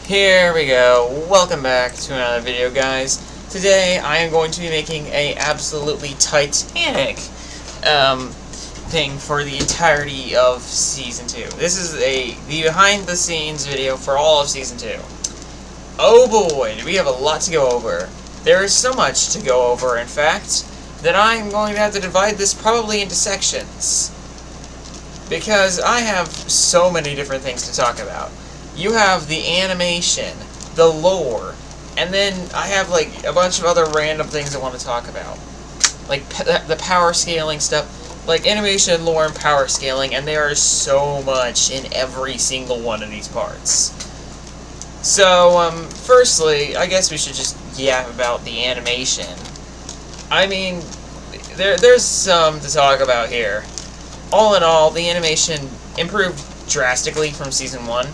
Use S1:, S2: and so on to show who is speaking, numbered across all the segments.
S1: Here we go. Welcome back to another video, guys. Today I am going to be making a absolutely titanic thing for the entirety of Season 2. This is the behind-the-scenes video for all of Season 2. Oh boy, do we have a lot to go over. There is so much to go over, in fact, that I'm going to have to divide this probably into sections. Because I have so many different things to talk about. You have the animation, the lore, and then I have like a bunch of other random things I want to talk about. Like the power scaling stuff, like animation, lore, and power scaling, and there is so much in every single one of these parts. So, firstly, I guess we should just yap about the animation. I mean, there's some to talk about here. All in all, the animation improved drastically from Season 1.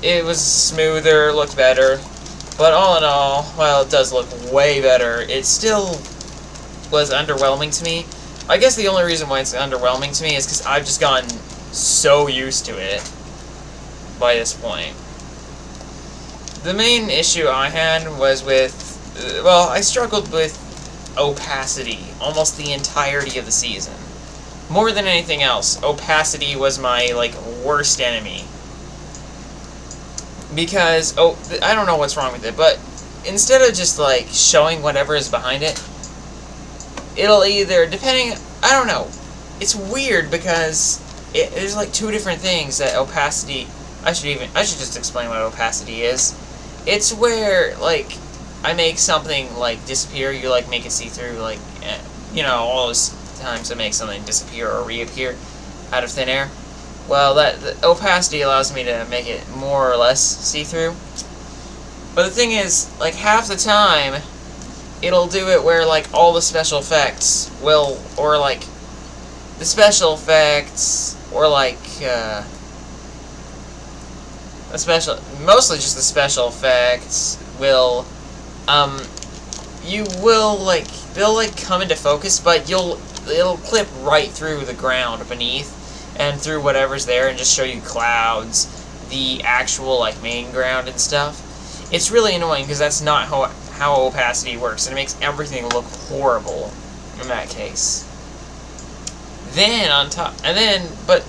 S1: It was smoother, looked better, but all in all, while it does look way better, it still was underwhelming to me. I guess the only reason why it's underwhelming to me is because I've just gotten so used to it by this point. The main issue I had was with, well, I struggled with opacity almost the entirety of the season. More than anything else, opacity was my, worst enemy. Because, I don't know what's wrong with it, but instead of just, showing whatever is behind it, it'll either, I don't know, it's weird because there's, two different things that opacity, I should just explain what opacity is. It's where, I make something, disappear, you, make it see-through, all those times I make something disappear or reappear out of thin air. Well, the opacity allows me to make it more or less see-through. But the thing is, half the time, it'll do it where, all the special effects will, or, the special effects, or, mostly just the special effects will, you will, they'll, come into focus, but it'll clip right through the ground beneath, and through whatever's there, and just show you clouds, the actual, main ground and stuff. It's really annoying, because that's not how opacity works, and it makes everything look horrible in that case. Then, but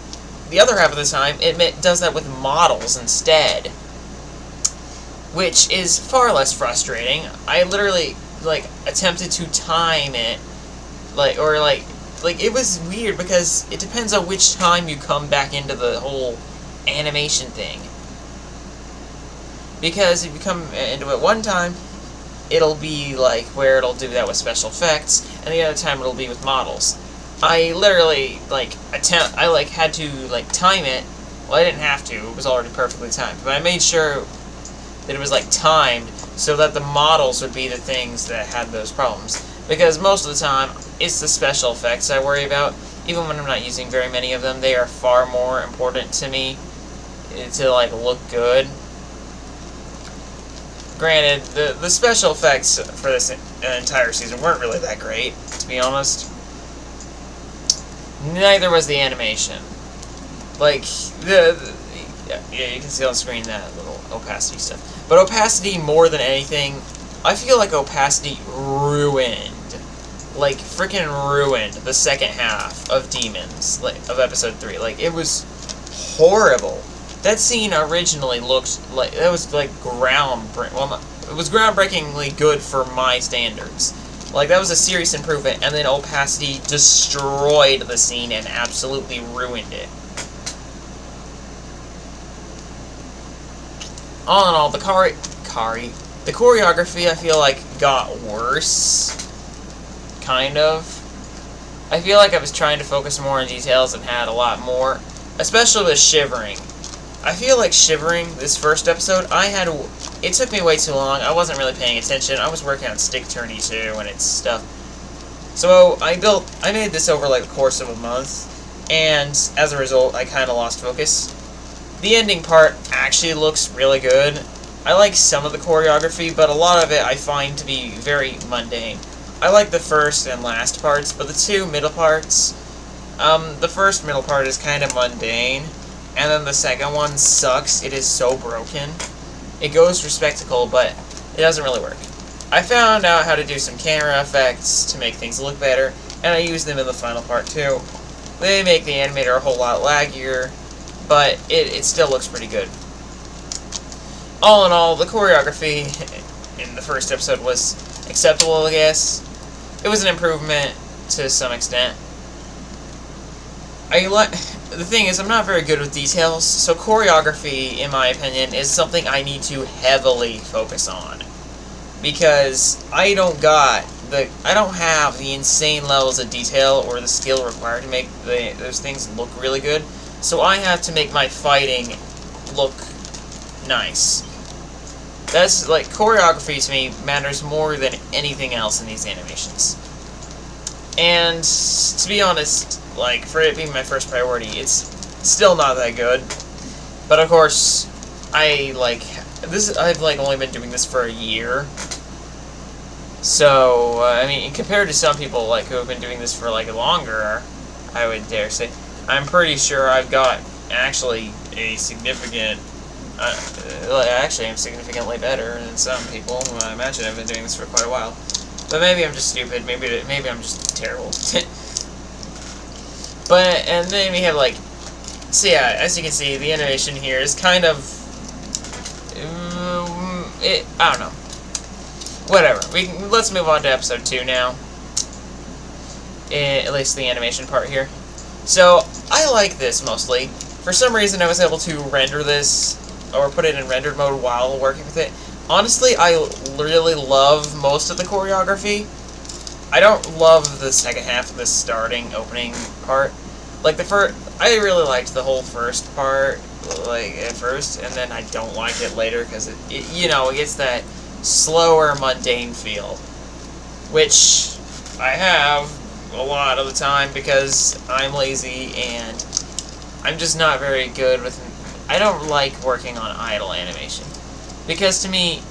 S1: the other half of the time, it does that with models instead, which is far less frustrating. I literally, attempted to time it, it was weird because it depends on which time you come back into the whole animation thing. Because if you come into it one time, it'll be where it'll do that with special effects, and the other time it'll be with models. I literally had to time it. Well, I didn't have to; it was already perfectly timed. But I made sure that it was timed so that the models would be the things that had those problems. Because most of the time, it's the special effects I worry about. Even when I'm not using very many of them, they are far more important to me to, look good. Granted, the special effects for this entire season weren't really that great, to be honest. Neither was the animation. Yeah, you can see on screen that little opacity stuff. But opacity, more than anything, I feel like opacity ruined, freaking ruined the second half of Demons, of episode 3. It was horrible. That scene originally looked that was groundbreaking. Well, it was groundbreakingly good for my standards. That was a serious improvement, and then opacity destroyed the scene and absolutely ruined it. All in all, the choreography, I feel got worse. Kind of. I feel I was trying to focus more on details and had a lot more. Especially with shivering. I feel shivering, this first episode, it took me way too long. I wasn't really paying attention. I was working on Stick Tourney 2 and its stuff. So, I made this over the course of a month. And, as a result, I kind of lost focus. The ending part actually looks really good. I like some of the choreography, but a lot of it I find to be very mundane. I like the first and last parts, but the two middle parts, the first middle part is kind of mundane, and then the second one sucks. It is so broken. It goes for spectacle, but it doesn't really work. I found out how to do some camera effects to make things look better, and I use them in the final part too. They make the animator a whole lot laggier, but it still looks pretty good. All in all, the choreography in the first episode was acceptable, I guess. It was an improvement to some extent. The thing is, I'm not very good with details, so choreography, in my opinion, is something I need to heavily focus on. Because I don't have the insane levels of detail or the skill required to make those things look really good. So I have to make my fighting look nice. That's, like, choreography to me matters more than anything else in these animations. And, to be honest, like, for it being my first priority, it's still not that good. But of course, I've only been doing this for a year. So, I mean, compared to some people, like, who have been doing this for, like, longer, I would dare say, I'm pretty sure I've got actually a significant, actually I'm significantly better than some people. I imagine I've been doing this for quite a while. But maybe I'm just stupid, maybe I'm just terrible. But, and then we have, like, so yeah, as you can see, the animation here is kind of, I don't know. Whatever. Let's move on to episode 2 now. At least the animation part here. So, I like this mostly. For some reason, I was able to render this, or put it in rendered mode while working with it. Honestly, I really love most of the choreography. I don't love the second half of this opening part. Like, I really liked the whole first part, like, at first, and then I don't like it later, because it gets that slower, mundane feel. Which I have a lot of the time, because I'm lazy, and I'm just not very good with... I don't like working on idle animation. Because to me,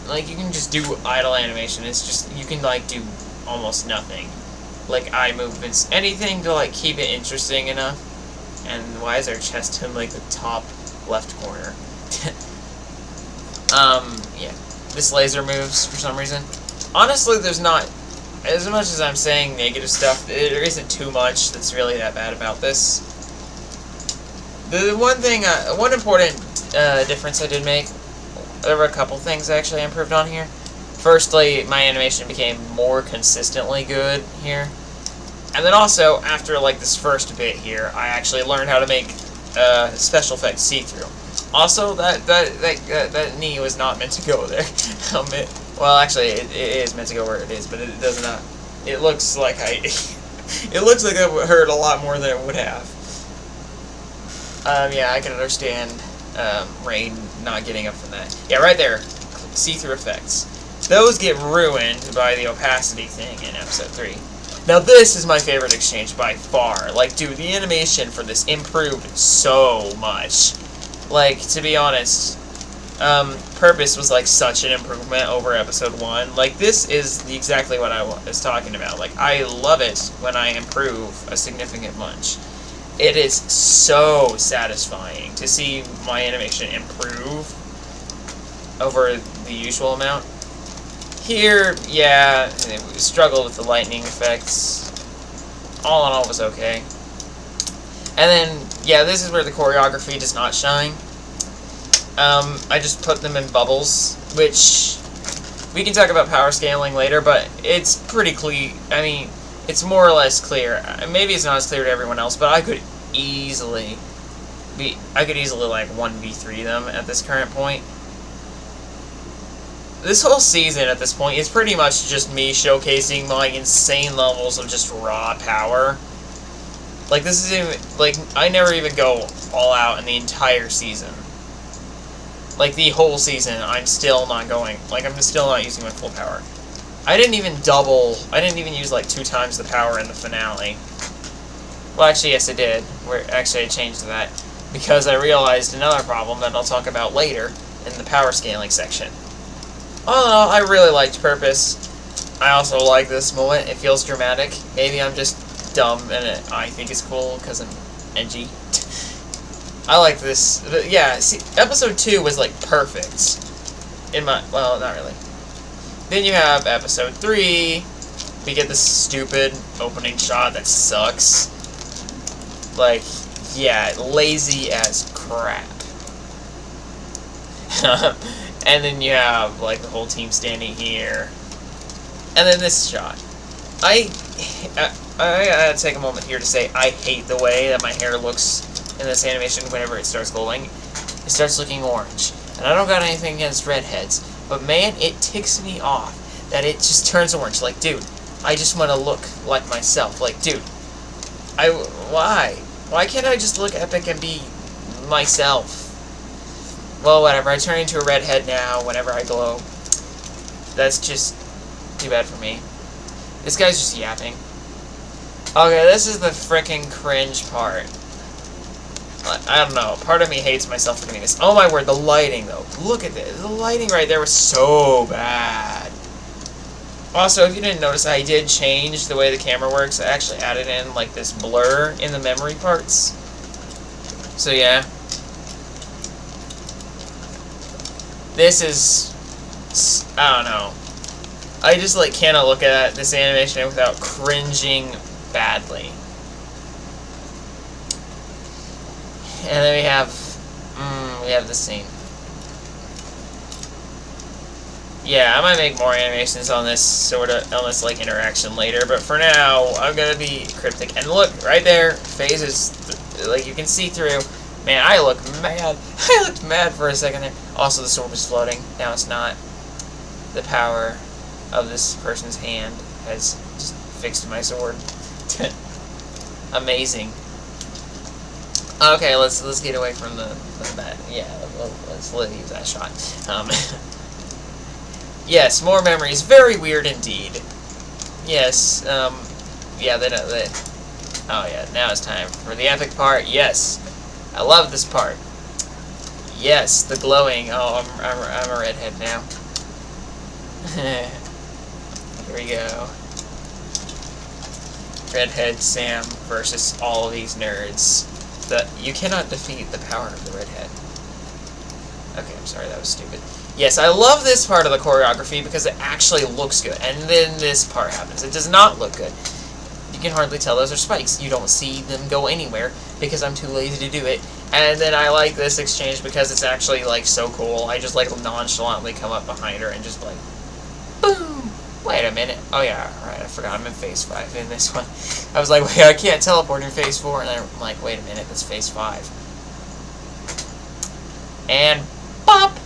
S1: like, you can just do idle animation, it's just, you can, like, do almost nothing. Like, eye movements, anything to, like, keep it interesting enough. And why is our chest in, like, the top left corner? Yeah. This laser moves for some reason. Honestly, there's not, as much as I'm saying negative stuff, there isn't too much that's really that bad about this. The one important difference I did make, there were a couple things actually I improved on here. Firstly, my animation became more consistently good here. And then also, after, like, this first bit here, I actually learned how to make special effects see-through. Also, that knee was not meant to go there. Well, actually, it is meant to go where it is, but it does not. It looks like it looks like it would hurt a lot more than it would have. Yeah, I can understand Rain not getting up from that. Yeah, right there, see-through effects. Those get ruined by the opacity thing in episode 3. Now, this is my favorite exchange by far. Like, dude, the animation for this improved so much. Like, to be honest, Purpose was, like, such an improvement over episode 1. Like, this is exactly what I was talking about. Like, I love it when I improve a significant bunch. It is so satisfying to see my animation improve over the usual amount. Here, yeah, we struggled with the lightning effects. All in all, it was okay. And then, yeah, this is where the choreography does not shine. I just put them in bubbles, which we can talk about power scaling later, but it's pretty clear. I mean, it's more or less clear. Maybe it's not as clear to everyone else, but I could easily like 1v3 them at this current point. This whole season at this point is pretty much just me showcasing my insane levels of just raw power. Like, this is like, I never even go all out in the entire season. Like, the whole season, I'm still not going, like, I'm still not using my full power. I didn't even use, like, 2 times the power in the finale. Well, actually, yes, I did. Actually, I changed that, because I realized another problem that I'll talk about later in the power scaling section. All in all, I really liked Purpose. I also like this moment. It feels dramatic. Maybe I'm just dumb and I think it's cool because I'm edgy. I like this. Yeah, see, episode 2 was like perfect. Well, not really. Then you have episode 3. We get this stupid opening shot that sucks. Like, yeah, lazy as crap. And then you have, like, the whole team standing here. And then this shot. I gotta take a moment here to say I hate the way that my hair looks in this animation whenever it starts glowing. It starts looking orange. And I don't got anything against redheads, but man, it ticks me off that it just turns orange. Like, dude, I just want to look like myself. Like, dude, why? Why can't I just look epic and be myself? Well, whatever. I turn into a redhead now whenever I glow. That's just too bad for me. This guy's just yapping. Okay, this is the frickin' cringe part. I don't know. Part of me hates myself for doing this. Oh my word, the lighting, though. Look at this. The lighting right there was so bad. Also, if you didn't notice, I did change the way the camera works. I actually added in, like, this blur in the memory parts. So, yeah. This is... I don't know. I just, like, cannot look at this animation without cringing badly. And then we have this scene. Yeah, I might make more animations on this like interaction later, but for now, I'm gonna be cryptic. And look, right there, phases, like you can see through. Man, I look mad. I looked mad for a second there. Also, the sword was floating. Now it's not. The power of this person's hand has just fixed my sword. Amazing. Okay, let's get away from that. Yeah, let's leave that shot. Yes, more memories. Very weird indeed. Yes. Yeah. Oh yeah. Now it's time for the epic part. Yes, I love this part. Yes, the glowing. Oh, I'm a redhead now. Here we go. Redhead Sam versus all of these nerds. You cannot defeat the power of the redhead. Okay, I'm sorry, that was stupid. Yes, I love this part of the choreography because it actually looks good. And then this part happens. It does not look good. You can hardly tell those are spikes. You don't see them go anywhere because I'm too lazy to do it. And then I like this exchange because it's actually, like, so cool. I just, like, nonchalantly come up behind her and just, like, boom! Wait a minute. Oh, yeah, alright, I forgot I'm in phase 5 in this one. I was like, wait, I can't teleport in phase 4, and I'm like, wait a minute, that's phase 5. And pop!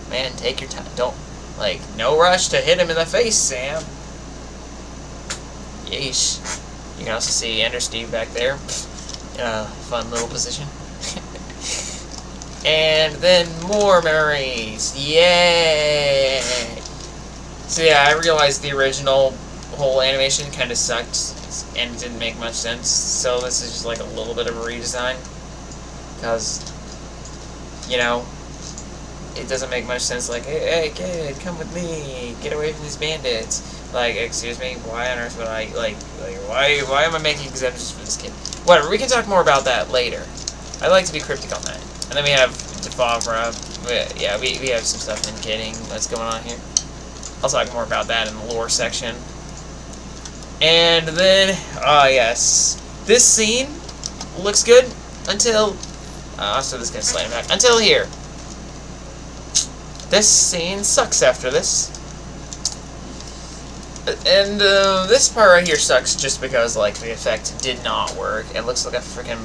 S1: Man, take your time. Don't, like, no rush to hit him in the face, Sam. Yeesh. You can also see Ender Steve back there in a fun little position. And then more memories. Yay! So yeah, I realized the original whole animation kind of sucked and didn't make much sense. So this is just like a little bit of a redesign. Because, you know, it doesn't make much sense. Like, hey kid, come with me. Get away from these bandits. Like, excuse me, why on earth would I, why am I making exemptions for this kid? Whatever, we can talk more about that later. I'd like to be cryptic on that. And then we have Defavra. Yeah, we have some stuff indicating what's going on here. I'll talk more about that in the lore section. And then, yes. This scene looks good until, so this gonna slide back. Until here. This scene sucks after this. And, this part right here sucks just because, like, the effect did not work. It looks like a freaking,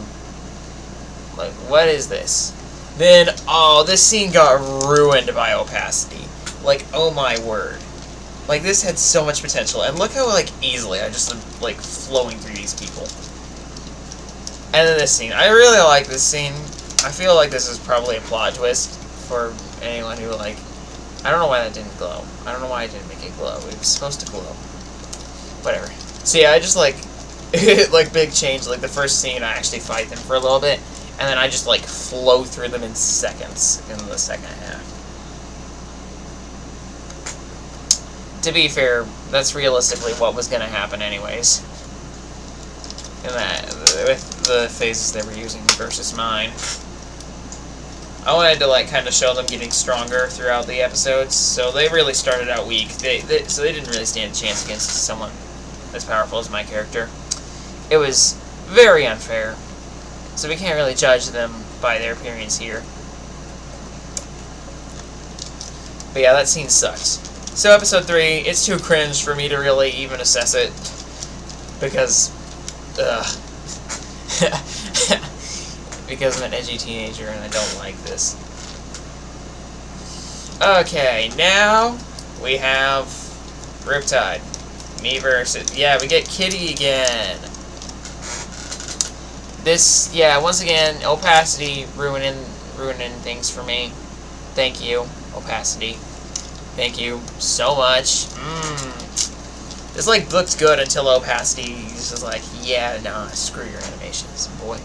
S1: like, what is this? Then, oh, this scene got ruined by opacity. Like, oh my word. Like, this had so much potential. And look how, like, easily I just am, like, flowing through these people. And then this scene. I really like this scene. I feel like this is probably a plot twist for anyone who, like... I don't know why that didn't glow. I don't know why I didn't make it glow. It was supposed to glow. Whatever. So yeah, I just, like... like, big change. Like, the first scene, I actually fight them for a little bit. And then I just, like, flow through them in seconds in the second half. To be fair, that's realistically what was going to happen anyways. And that, with the phases they were using versus mine. I wanted to like kind of show them getting stronger throughout the episodes. So they really started out weak. So they didn't really stand a chance against someone as powerful as my character. It was very unfair. So we can't really judge them by their appearance here. But yeah, that scene sucks. So episode 3, it's too cringe for me to really even assess it. Because, because I'm an edgy teenager and I don't like this. Okay, now we have Riptide. Me versus... Yeah, we get Kitty again. This, yeah, once again, opacity ruining things for me. Thank you, opacity. Thank you so much. This, like, looked good until opacity is like, yeah, nah, screw your animations, boy.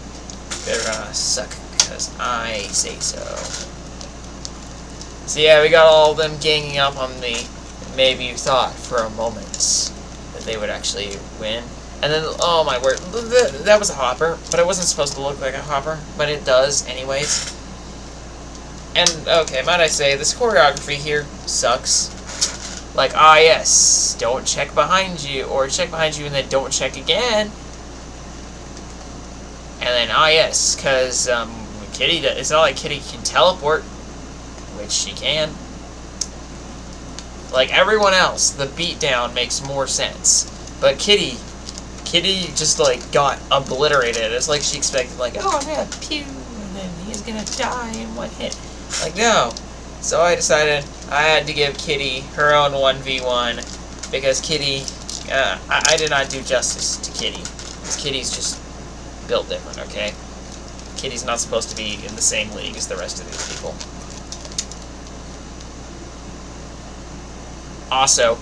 S1: Better suck, because I say so. So yeah, we got all of them ganging up on me. Maybe you thought for a moment that they would actually win. And then, oh my word, that was a hopper, but it wasn't supposed to look like a hopper, but it does anyways. And, okay, might I say, this choreography here sucks. Like, ah yes, don't check behind you, or check behind you and then don't check again. And then, ah yes, because Kitty, it's not like Kitty can teleport, which she can. Like everyone else, the beatdown makes more sense. But Kitty just like got obliterated. It's like she expected, like, oh yeah, pew, and then he's gonna die in one hit. Like, no. So I decided I had to give Kitty her own 1v1 because Kitty, I did not do justice to Kitty. Because Kitty's just built different, okay? Kitty's not supposed to be in the same league as the rest of these people. Also,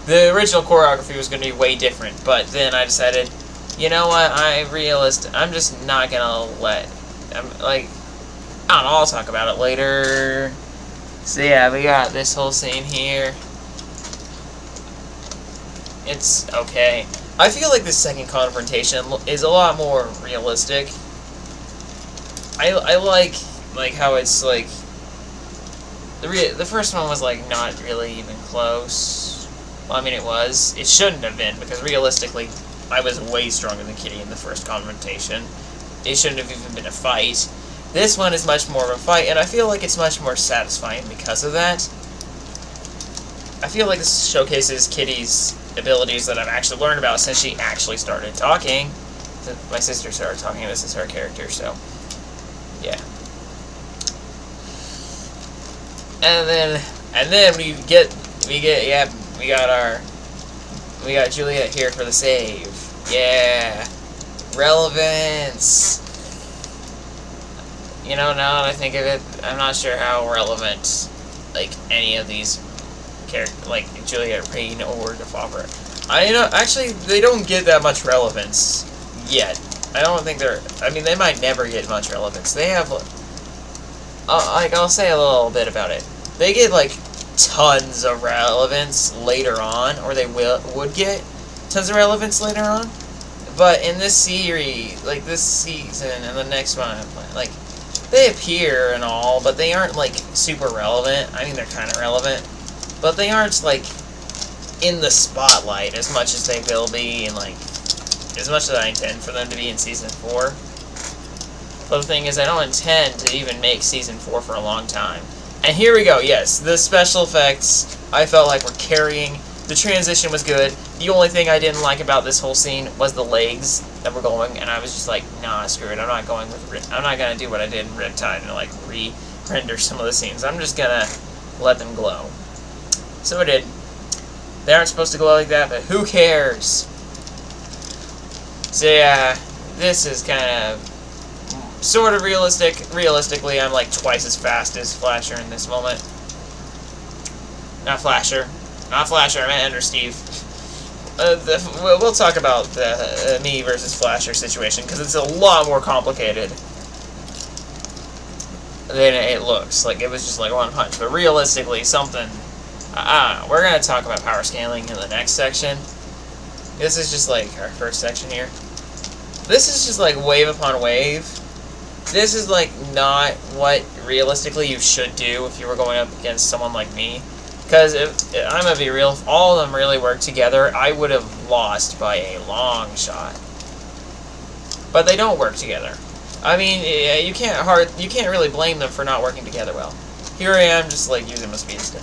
S1: the original choreography was going to be way different, but then I decided, you know what, I'm just not going to let, I don't know, I'll talk about it later. So yeah, we got this whole scene here. It's okay. I feel like this second confrontation is a lot more realistic. I like how it's like the first one was like not really even close. Well, I mean it was. It shouldn't have been because realistically I was way stronger than Kitty in the first confrontation. It shouldn't have even been a fight. This one is much more of a fight, and I feel like it's much more satisfying because of that. I feel like this showcases Kitty's abilities that I've actually learned about since she actually started talking. My sister started talking, this is her character, so yeah. And then we got Juliet here for the save. Yeah. Relevance. You know, now that I think of it, I'm not sure how relevant, like, any of these characters, like Juliet, Rain, or Defauver. Actually, they don't get that much relevance yet. I don't think they might never get much relevance. They have, I'll say a little bit about it. They get, like, tons of relevance later on, or they would get tons of relevance later on. But in this series, like, this season and the next one I'm playing, like, they appear and all, but they aren't, like, super relevant. I mean, they're kind of relevant. But they aren't, like, in the spotlight as much as they will be, and, like, as much as I intend for them to be in Season 4. But the thing is, I don't intend to even make Season 4 for a long time. And here we go, yes, the special effects, I felt like were carrying. The transition was good. The only thing I didn't like about this whole scene was the legs that were going, and I was just like, nah, screw it. I'm not gonna do what I did in Riptide and like re-render some of the scenes. I'm just gonna let them glow. So I did. They aren't supposed to glow like that, but who cares? So yeah, this is kind of sort of realistic. Realistically, I'm like twice as fast as Flasher in this moment. Not Flasher. Not Flasher, I meant Ender Steve. We'll talk about the me versus Flasher situation, because it's a lot more complicated than it looks. Like, it was just like one punch. But realistically, something... I don't know. We're going to talk about power scaling in the next section. This is just like our first section here. This is just like wave upon wave. This is like not what realistically you should do if you were going up against someone like me. Because I'm gonna be real, if all of them really worked together, I would have lost by a long shot. But they don't work together. I mean, you can't really blame them for not working together well. Here I am, just like using my speed stick.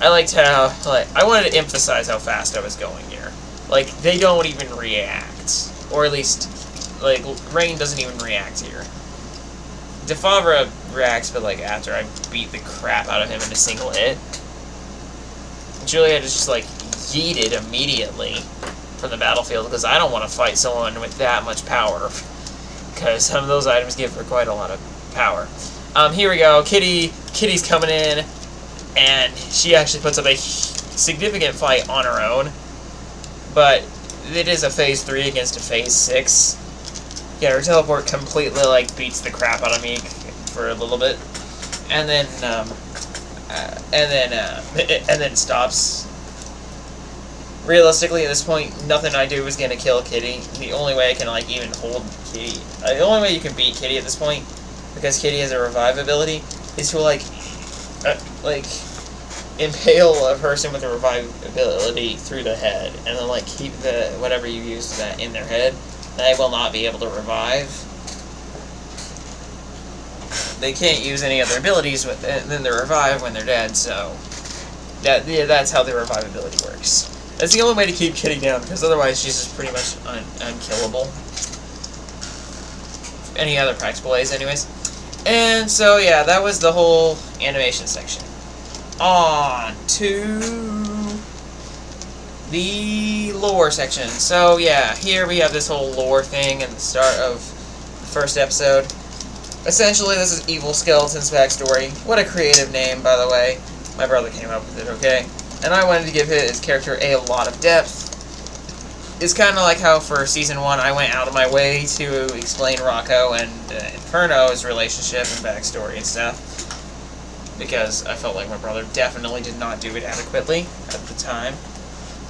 S1: I liked how, like, I wanted to emphasize how fast I was going here. Like, they don't even react, or at least, like, Rain doesn't even react here. Defavra reacts, but like after I beat the crap out of him in a single hit. Juliet is just like yeeted immediately from the battlefield because I don't want to fight someone with that much power. Because some of those items give her quite a lot of power. Here we go. Kitty's coming in, and she actually puts up a significant fight on her own. But it is a phase 3 against a phase 6. Yeah, her teleport completely like beats the crap out of me for a little bit, and then stops. Realistically, at this point, nothing I do is gonna kill Kitty. The only way I can like even hold Kitty, the only way you can beat Kitty at this point, because Kitty has a revive ability, is to like impale a person with a revive ability through the head, and then like keep the whatever you use that in their head. They will not be able to revive. They can't use any other abilities with it, then they revive when they're dead, so that's how the revive ability works. That's the only way to keep Kitty down, because otherwise she's just pretty much unkillable. Any other practical ways, anyways. And so, yeah, that was the whole animation section. On to the lore section. So yeah, here we have this whole lore thing at the start of the first episode. Essentially, this is Evil Skeleton's backstory. What a creative name, by the way. My brother came up with it, okay? And I wanted to give his character a lot of depth. It's kind of like how for Season 1 I went out of my way to explain Rocco and Inferno's relationship and backstory and stuff. Because I felt like my brother definitely did not do it adequately at the time.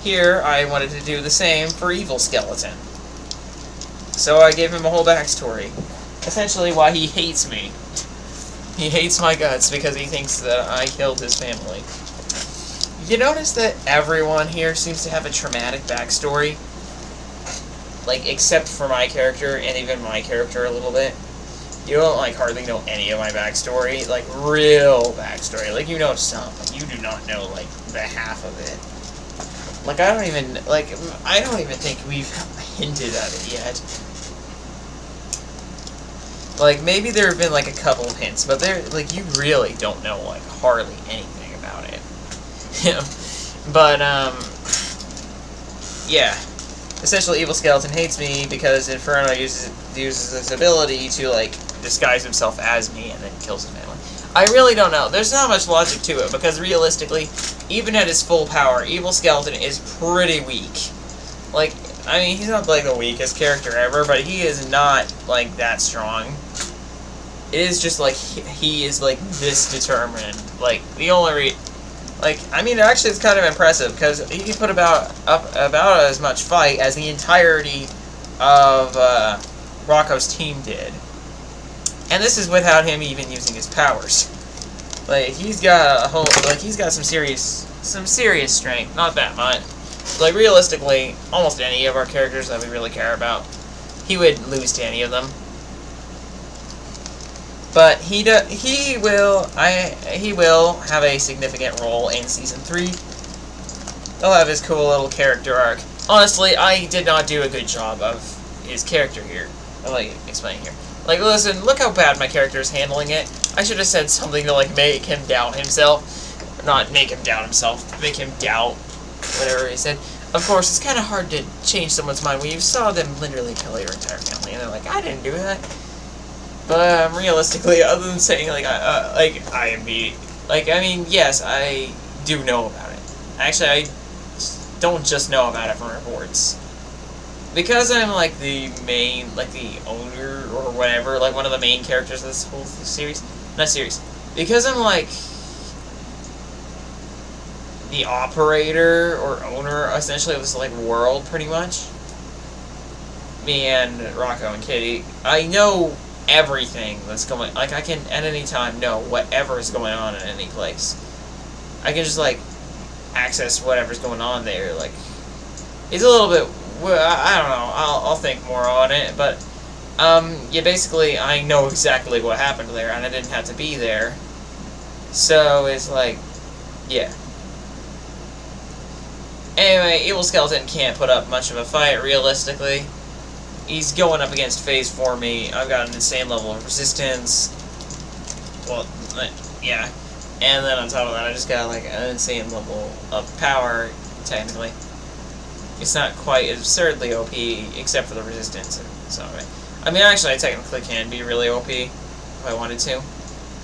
S1: Here, I wanted to do the same for Evil Skeleton. So I gave him a whole backstory. Essentially why he hates me. He hates my guts because he thinks that I killed his family. You notice that everyone here seems to have a traumatic backstory? Like, except for my character, and even my character a little bit. You don't, like, hardly know any of my backstory. Like, real backstory. Like, you know some, but you do not know, like, the half of it. Like, I don't even think we've hinted at it yet. Like, maybe there have been, like, a couple of hints, but like, you really don't know, like, hardly anything about it. But, yeah. Essentially, Evil Skeleton hates me because Inferno uses this ability to, like, disguise himself as me and then kills his family. I really don't know. There's not much logic to it, because realistically, even at his full power, Evil Skeleton is pretty weak. Like, I mean, he's not, like, the weakest character ever, but he is not, like, that strong. It is just, like, he is, like, this determined. Like, the only like, I mean, actually, it's kind of impressive, because he can put about as much fight as the entirety of Rocco's team did. And this is without him even using his powers. Like, he's got a whole, like, he's got some serious strength. Not that much. Like, realistically, almost any of our characters that we really care about, he would lose to any of them. But he will have a significant role in Season 3. He'll have his cool little character arc. Honestly, I did not do a good job of his character here. Like, explaining here. Like, listen, look how bad my character is handling it. I should have said something to, like, make him doubt himself. Not make him doubt himself, make him doubt whatever he said. Of course, it's kind of hard to change someone's mind when you saw them literally kill your entire family, and they're like, I didn't do that. But, realistically, other than saying, like, I mean, yes, I do know about it. Actually, I don't just know about it from reports. Because I'm, like, the main, like, the owner, or whatever, like, one of the main characters of this whole series. Not series. Because I'm, like, the operator, or owner, essentially, of this, like, world, pretty much. Me and Rocco and Kitty. I know everything that's going. Like I can at any time know whatever is going on in any place. I can just like access whatever's going on there. Like it's a little bit. Well, I don't know. I'll think more on it, but yeah. Basically, I know exactly what happened there, and I didn't have to be there. So it's like, yeah. Anyway, Evil Skeleton can't put up much of a fight, realistically. He's going up against Phase 4 me. I've got an insane level of resistance. Well, yeah. And then on top of that, I just got, like, an insane level of power, technically. It's not quite absurdly OP, except for the resistance. So, I mean, actually, I technically can be really OP, if I wanted to.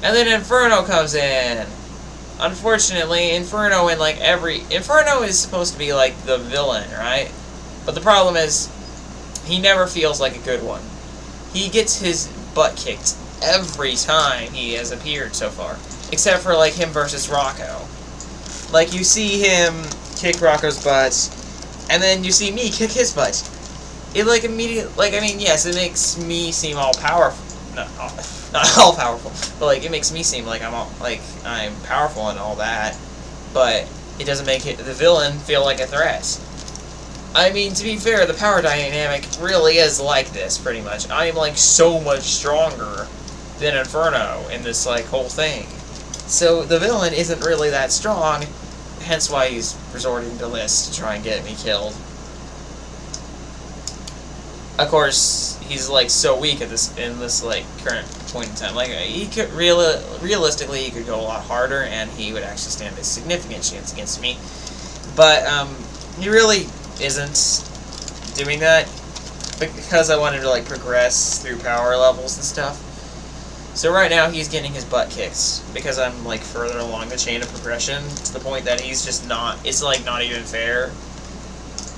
S1: And then Inferno comes in! Unfortunately, Inferno in, like, Inferno is supposed to be, like, the villain, right? But the problem is, he never feels like a good one. He gets his butt kicked every time he has appeared so far. Except for, like, him versus Rocco. Like, you see him kick Rocco's butt, and then you see me kick his butt. It, like, immediately, like, I mean, yes, it makes me seem all powerful. Not all powerful, but, like, it makes me seem like I'm powerful and all that, but it doesn't make the villain feel like a threat. I mean, to be fair, the power dynamic really is like this, pretty much. I am, like, so much stronger than Inferno in this, like, whole thing. So, the villain isn't really that strong, hence why he's resorting to this to try and get me killed. Of course, he's, like, so weak in this, like, current point in time. Like, he could, realistically, he could go a lot harder, and he would actually stand a significant chance against me. But, he really isn't doing that, because I wanted to, like, progress through power levels and stuff. So right now, he's getting his butt kicked, because I'm, like, further along the chain of progression, to the point that he's just not, it's, like, not even fair.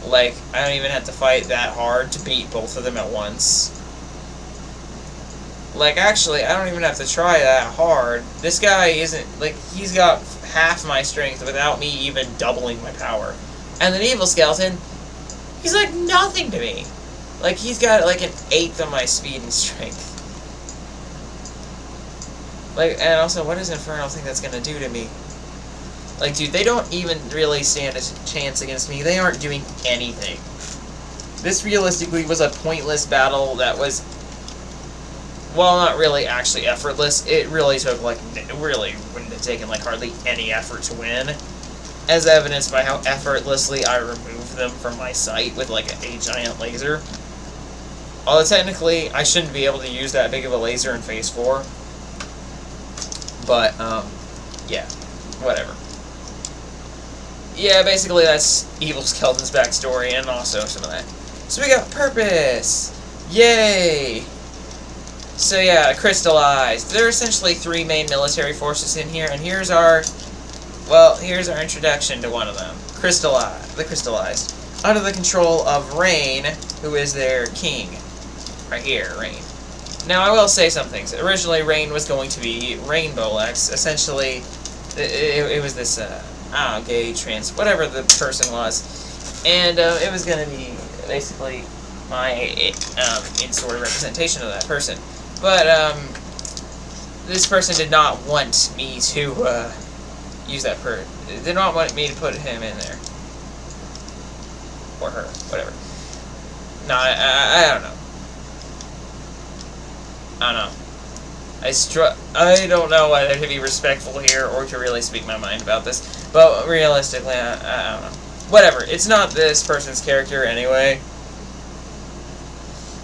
S1: Like, I don't even have to fight that hard to beat both of them at once. Like, actually, I don't even have to try that hard. This guy isn't, like, he's got half my strength without me even doubling my power. And then Evil Skeleton, he's like nothing to me. Like, he's got, like, an eighth of my speed and strength. Like, and also, what does Inferno think that's gonna do to me? Like, dude, they don't even really stand a chance against me. They aren't doing anything. This realistically was a pointless battle that was, well, not really actually effortless. It really took, like, it really wouldn't have taken, like, hardly any effort to win. As evidenced by how effortlessly I removed them from my sight with, like, a giant laser. Although, technically, I shouldn't be able to use that big of a laser in Phase 4. But, yeah. Whatever. Yeah, basically that's Evil Skeleton's backstory, and also some of that. So we got Purpose! Yay! So yeah, Crystallized. There are essentially 3 main military forces in here, and here's our introduction to one of them. The Crystallized. Under the control of Rain, who is their king. Right here, Rain. Now, I will say some things. Originally, Rain was going to be Rainbow Lex. Essentially, it was this, I don't know, gay, trans, whatever the person was. And it was going to be basically my in-sort of representation of that person. But this person did not want me to use that did not want me to put him in there. Or her, whatever. No, I don't know. I don't know. I don't know whether to be respectful here or to really speak my mind about this. But realistically, I don't know. Whatever. It's not this person's character anyway.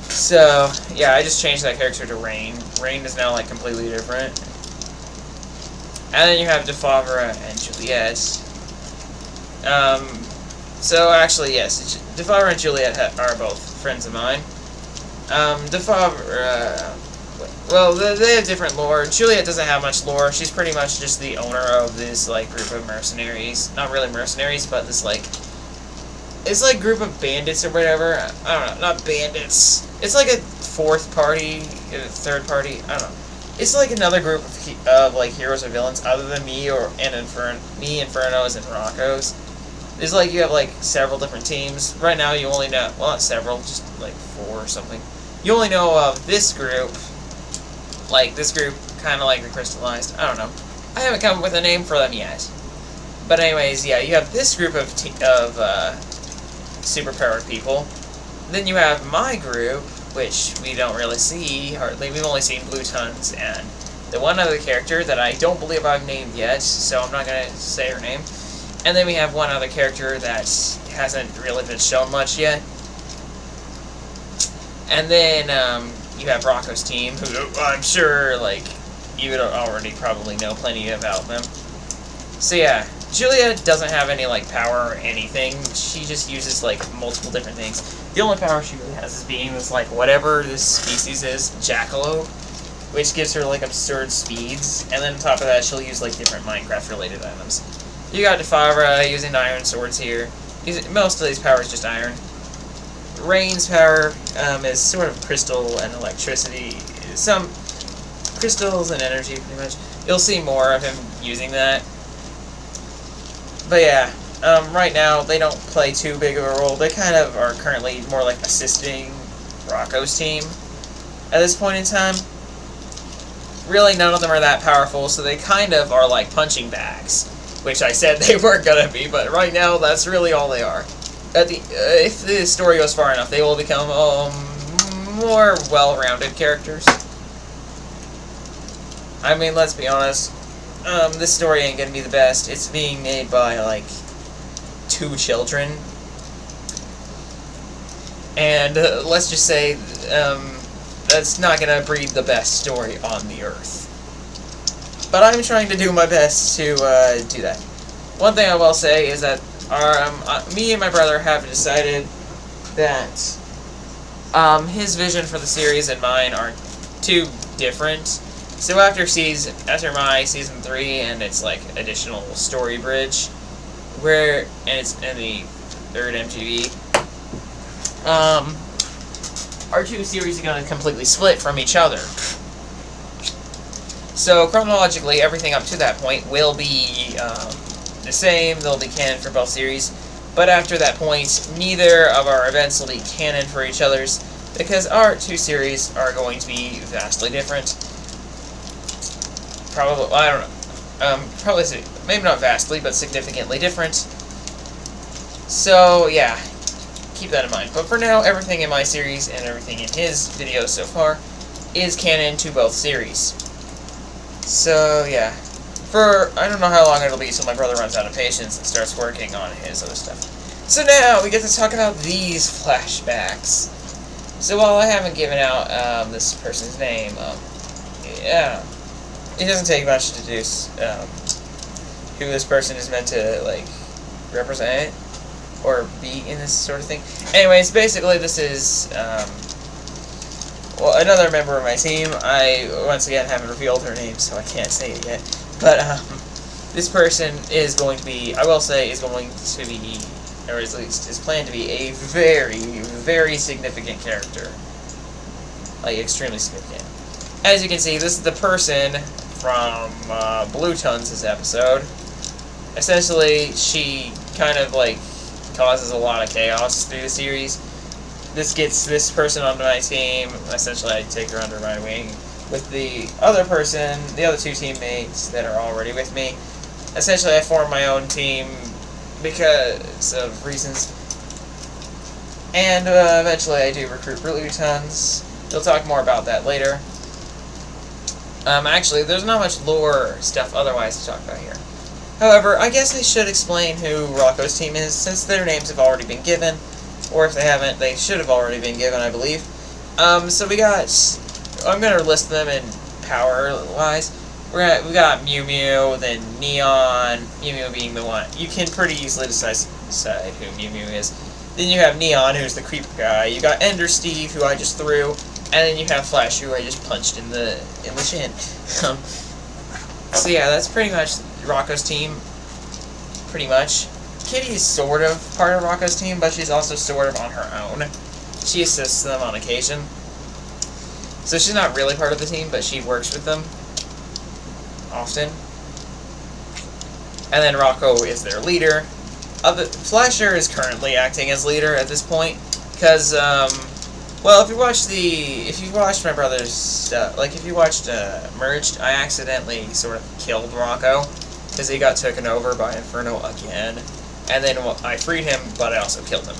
S1: So, yeah, I just changed that character to Rain. Rain is now, like, completely different. And then you have Defavra and Juliet. So, actually, yes, Defavra and Juliet are both friends of mine. Defavra, well, they have different lore. Juliet doesn't have much lore. She's pretty much just the owner of this, like, group of mercenaries. Not really mercenaries, but this, like, it's like group of bandits or whatever. I don't know, not bandits. It's like a third party. I don't know. It's like another group of like heroes or villains other than me Inferno's, and Rocco's. It's like you have like several different teams. Right now you only know, well, not several, just like 4 or something. You only know of this group, like this group, kind of like the crystallized. I don't know. I haven't come up with a name for them yet. But anyways, yeah, you have this group of superpowered people. Then you have my group, which we don't really see hardly. We've only seen Blue Tons and the one other character that I don't believe I've named yet, so I'm not going to say her name. And then we have one other character that hasn't really been shown much yet. And then you have Rocco's team, who I'm sure like you would already probably know plenty about them. So yeah, Julia doesn't have any like power or anything. She just uses like multiple different things. The only power she really has is being this like whatever this species is, Jackalope, which gives her like absurd speeds. And then on top of that, she'll use like different Minecraft related items. You got Defavra using iron swords here. Most of these powers just iron. Rain's power is sort of crystal and electricity. Some crystals and energy, pretty much. You'll see more of him using that. But yeah, right now they don't play too big of a role. They kind of are currently more like assisting Rocco's team at this point in time. Really, none of them are that powerful, so they kind of are like punching bags, which I said they weren't gonna be, but right now that's really all they are. If the story goes far enough, they will become more well-rounded characters. I mean, let's be honest. This story ain't gonna be the best. It's being made by, like, 2 children. And, let's just say, that's not gonna breed the best story on the earth. But I'm trying to do my best to, do that. One thing I will say is that me and my brother have decided that, his vision for the series and mine are too different. So after my season 3 and its like additional story bridge, and it's in the 3rd MTV, our 2 series are going to completely split from each other. So chronologically, everything up to that point will be the same. They'll be canon for both series, but after that point, neither of our events will be canon for each other's because our 2 series are going to be vastly different. Probably, I don't know. Probably, maybe not vastly, but significantly different. So, yeah, keep that in mind. But for now, everything in my series and everything in his videos so far is canon to both series. So, yeah. I don't know how long it'll be until my brother runs out of patience and starts working on his other stuff. So now, we get to talk about these flashbacks. So while I haven't given out this person's name, yeah. It doesn't take much to deduce who this person is meant to, like, represent or be in this sort of thing. Anyways, basically this is, well, another member of my team. I, once again, haven't revealed her name, so I can't say it yet. But, this person is going to be, I will say, is going to be, or at least is planned to be, a very, very significant character. Like, extremely significant. As you can see, this is the person from Blue Tons' episode. Essentially, she kind of, like, causes a lot of chaos through the series. This gets this person onto my team. Essentially, I take her under my wing. With the other person, the other 2 teammates that are already with me, essentially I form my own team because of reasons. And eventually I do recruit Blue Tons. We'll talk more about that later. Actually, there's not much lore stuff otherwise to talk about here. However, I guess I should explain who Rocco's team is, since their names have already been given. Or if they haven't, they should have already been given, I believe. So we got... I'm going to list them in power-wise. We got Mew Mew, then Neon, Mew Mew being the one. You can pretty easily decide who Mew Mew is. Then you have Neon, who's the creeper guy. You got Ender Steve, who I just threw. And then you have Flash, who I just punched in the chin. So yeah, that's pretty much Rocco's team. Pretty much. Kitty's sort of part of Rocco's team, but she's also sort of on her own. She assists them on occasion. So she's not really part of the team, but she works with them often. And then Rocco is their leader. Flasher is currently acting as leader at this point, because Well, if you watched my brother's, if you watched Merged, I accidentally sort of killed Rocco because he got taken over by Inferno again, and then I freed him, but I also killed him.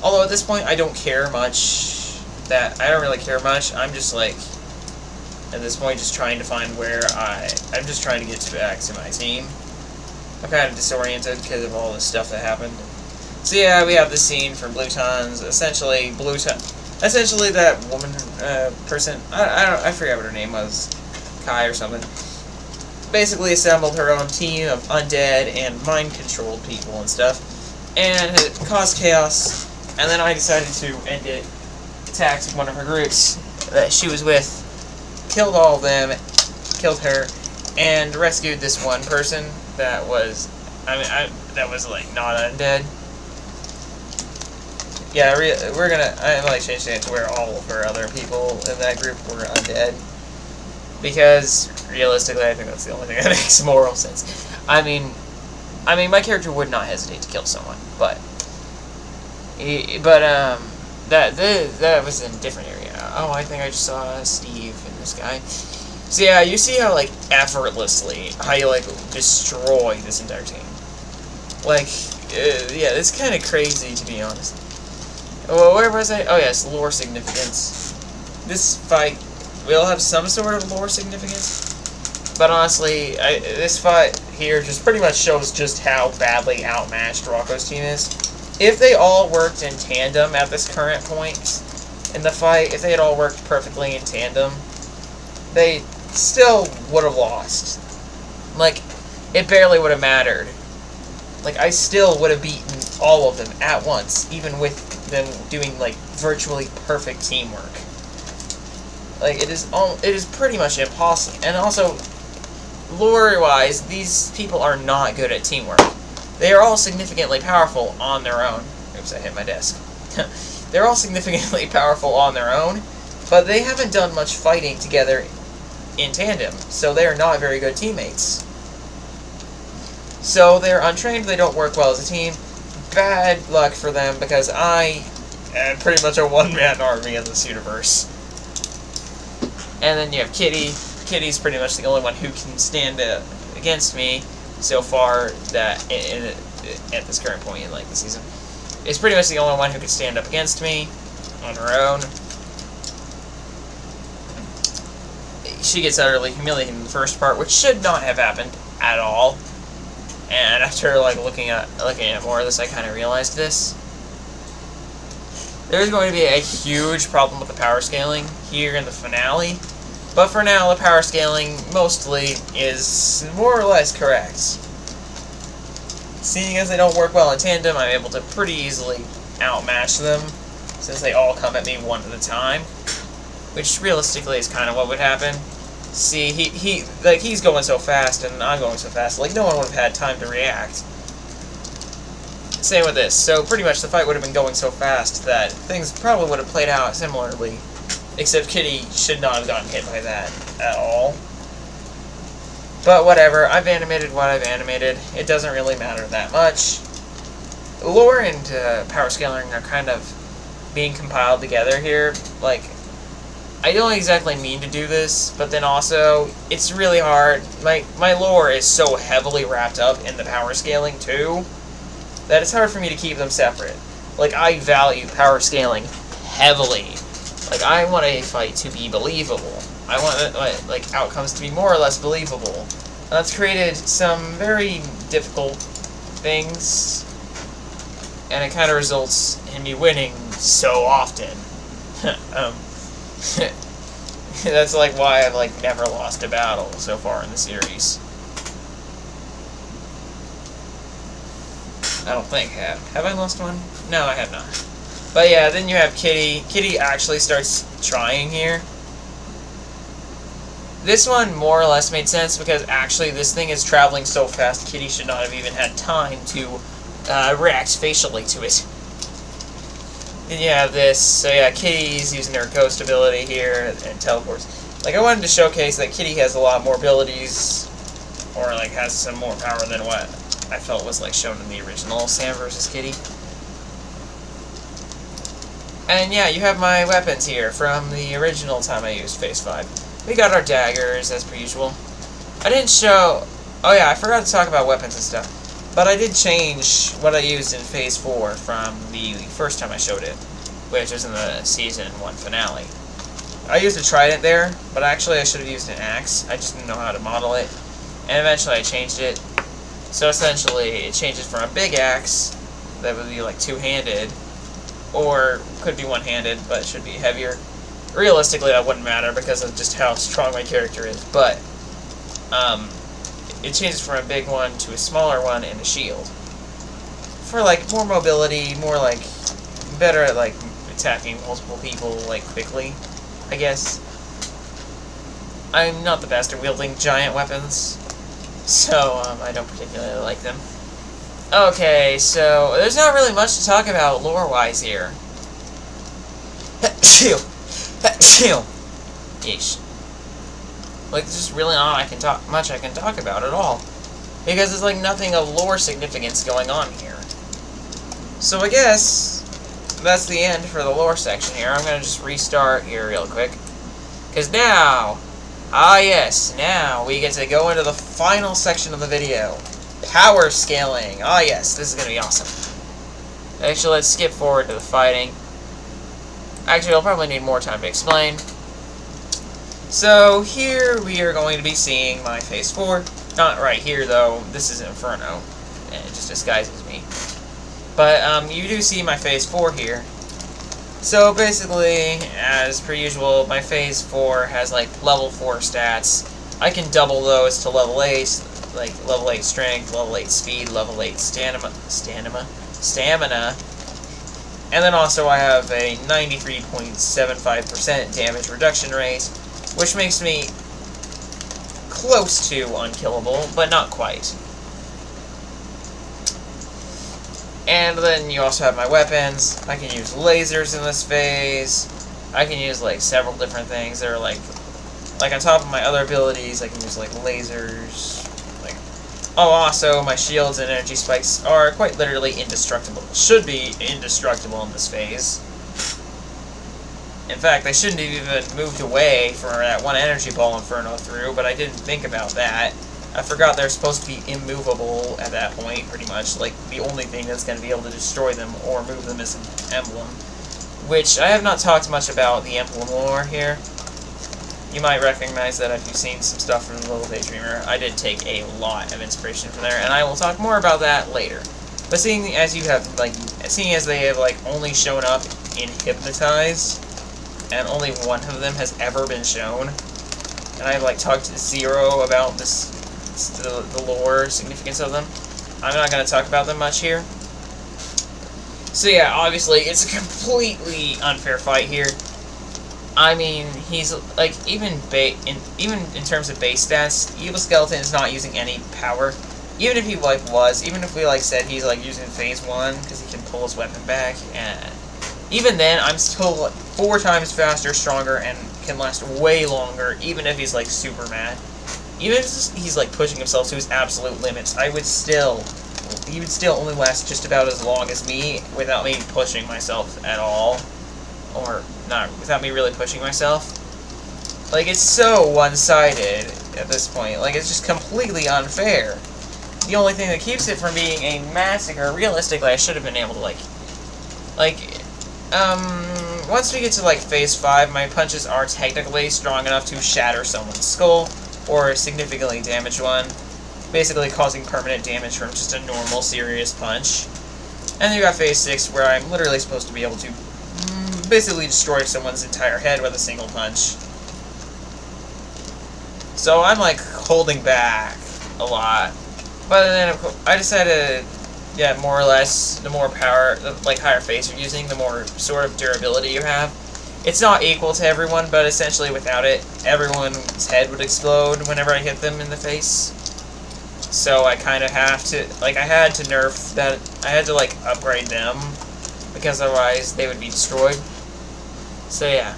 S1: Although at this point, I don't care much. I don't really care much. I'm just like, at this point, just trying to find where I'm just trying to get back to my team. I'm kind of disoriented because of all this stuff that happened. So yeah, we have the scene from Bluton's. Essentially, that woman, person, I forget what her name was, Kai or something, basically assembled her own team of undead and mind-controlled people and stuff, and it caused chaos, and then I decided to end it, attacked one of her groups that she was with, killed all of them, killed her, and rescued this one person that was, that was, like, not undead. Yeah, I might change that to where all of her other people in that group were undead. Because, realistically, I think that's the only thing that makes moral sense. I mean, my character would not hesitate to kill someone, but that was in a different area. Oh, I think I just saw Steve and this guy. So yeah, you see how, like, effortlessly, how you, like, destroy this entire team. Like, yeah, it's kind of crazy, to be honest. Well, where was I? Oh yes, lore significance. This fight will have some sort of lore significance, but honestly, this fight here just pretty much shows just how badly outmatched Rocco's team is. If they all worked in tandem at this current point in the fight, if they had all worked perfectly in tandem, they still would have lost. Like, it barely would have mattered. Like, I still would have beaten all of them at once, even with them doing, like, virtually perfect teamwork. Like, it is pretty much impossible. And also, lore-wise, these people are not good at teamwork. They are all significantly powerful on their own. Oops, I hit my desk. They're all significantly powerful on their own, but they haven't done much fighting together in tandem, so they are not very good teammates. So they're untrained, they don't work well as a team. Bad luck for them, because I am pretty much a one-man army in this universe. And then you have Kitty. Kitty's pretty much the only one who can stand against me so far that at this current point in, like, the season. Is pretty much the only one who could stand up against me on her own. She gets utterly humiliated in the first part, which should not have happened at all. And after, like, looking at more of this, I kind of realized this. There's going to be a huge problem with the power scaling here in the finale. But for now, the power scaling mostly is more or less correct. Seeing as they don't work well in tandem, I'm able to pretty easily outmatch them, since they all come at me one at a time. Which, realistically, is kind of what would happen. See, he's going so fast, and I'm going so fast, like, no one would have had time to react. Same with this. So, pretty much, the fight would have been going so fast that things probably would have played out similarly. Except Kitty should not have gotten hit by that at all. But whatever, I've animated what I've animated. It doesn't really matter that much. Lore and power scaling are kind of being compiled together here. Like, I don't exactly mean to do this, but then also, it's really hard. My lore is so heavily wrapped up in the power scaling, too, that it's hard for me to keep them separate. Like, I value power scaling heavily. Like, I want a fight to be believable. I want, like, outcomes to be more or less believable. And that's created some very difficult things, and it kind of results in me winning so often. That's, like, why I've, like, never lost a battle so far in the series. I don't think have I lost one? No, I have not. But yeah, then you have Kitty. Kitty actually starts trying here. This one more or less made sense because actually this thing is traveling so fast Kitty should not have even had time to react facially to it. Then you have this, so yeah, Kitty's using her ghost ability here and teleports. Like, I wanted to showcase that Kitty has a lot more abilities, or like has some more power than what I felt was like shown in the original Sam vs. Kitty. And yeah, you have my weapons here from the original time I used Phase 5. We got our daggers, as per usual. I didn't show... Oh yeah, I forgot to talk about weapons and stuff. But I did change what I used in Phase 4 from the first time I showed it, which was in the Season 1 finale. I used a trident there, but actually I should have used an axe. I just didn't know how to model it. And eventually I changed it. So essentially, it changes from a big axe, that would be like two-handed, or could be one-handed, but it should be heavier. Realistically, that wouldn't matter because of just how strong my character is, but it changes from a big one to a smaller one and a shield. For like more mobility, more like better at like attacking multiple people like quickly, I guess. I'm not the best at wielding giant weapons, so I don't particularly like them. Okay, so there's not really much to talk about lore-wise here. Yeesh. Like, there's just really not much I can talk about at all, because there's like nothing of lore significance going on here. So I guess that's the end for the lore section here. I'm gonna just restart here real quick, because now, yes, now we get to go into the final section of the video. Power scaling. Yes, this is going to be awesome. Actually, let's skip forward to the fighting. Actually, I'll probably need more time to explain. So, here we are going to be seeing my Phase 4. Not right here, though. This is Inferno. And it just disguises me. But, you do see my Phase 4 here. So, basically, as per usual, my Phase 4 has, like, level 4 stats. I can double those to level 8. Like level 8 strength, level 8 speed, level 8 stamina, and then also I have a 93.75% damage reduction rate, which makes me close to unkillable, but not quite. And then you also have my weapons. I can use lasers in this phase. I can use like several different things. They're like on top of my other abilities, I can use like lasers. Also, my shields and energy spikes are quite literally indestructible. Should be indestructible in this phase. In fact, they shouldn't have even moved away from that one energy ball Inferno threw, but I didn't think about that. I forgot they're supposed to be immovable at that point, pretty much. Like, the only thing that's going to be able to destroy them or move them is an emblem. Which, I have not talked much about the emblem lore here. You might recognize that if you've seen some stuff from the Little Daydreamer. I did take a lot of inspiration from there, and I will talk more about that later. But seeing as they have like only shown up in Hypnotized, and only one of them has ever been shown, and I've like talked to Zero about the lore significance of them, I'm not going to talk about them much here. So yeah, obviously it's a completely unfair fight here. I mean, he's like even in terms of base stats, Evil Skeleton is not using any power. Even if he even if we like said he's like using Phase 1 because he can pull his weapon back, and even then I'm still like 4 times faster, stronger, and can last way longer. Even if he's like super mad, even if he's like pushing himself to his absolute limits, he would still only last just about as long as me without me pushing myself at all. Or, not, without me really pushing myself. Like, it's so one-sided at this point. Like, it's just completely unfair. The only thing that keeps it from being a massacre, realistically, I should have been able to, once we get to, like, Phase 5, my punches are technically strong enough to shatter someone's skull, or significantly damage one, basically causing permanent damage from just a normal, serious punch. And then you got Phase 6, where I'm literally supposed to be able to basically destroy someone's entire head with a single punch. So I'm like holding back a lot. But then I decided, yeah, more or less, the more power, like higher phase you're using, the more sort of durability you have. It's not equal to everyone, but essentially without it, everyone's head would explode whenever I hit them in the face. So I kind of have to, like, I had to nerf that, I had to like upgrade them, because otherwise they would be destroyed. So yeah,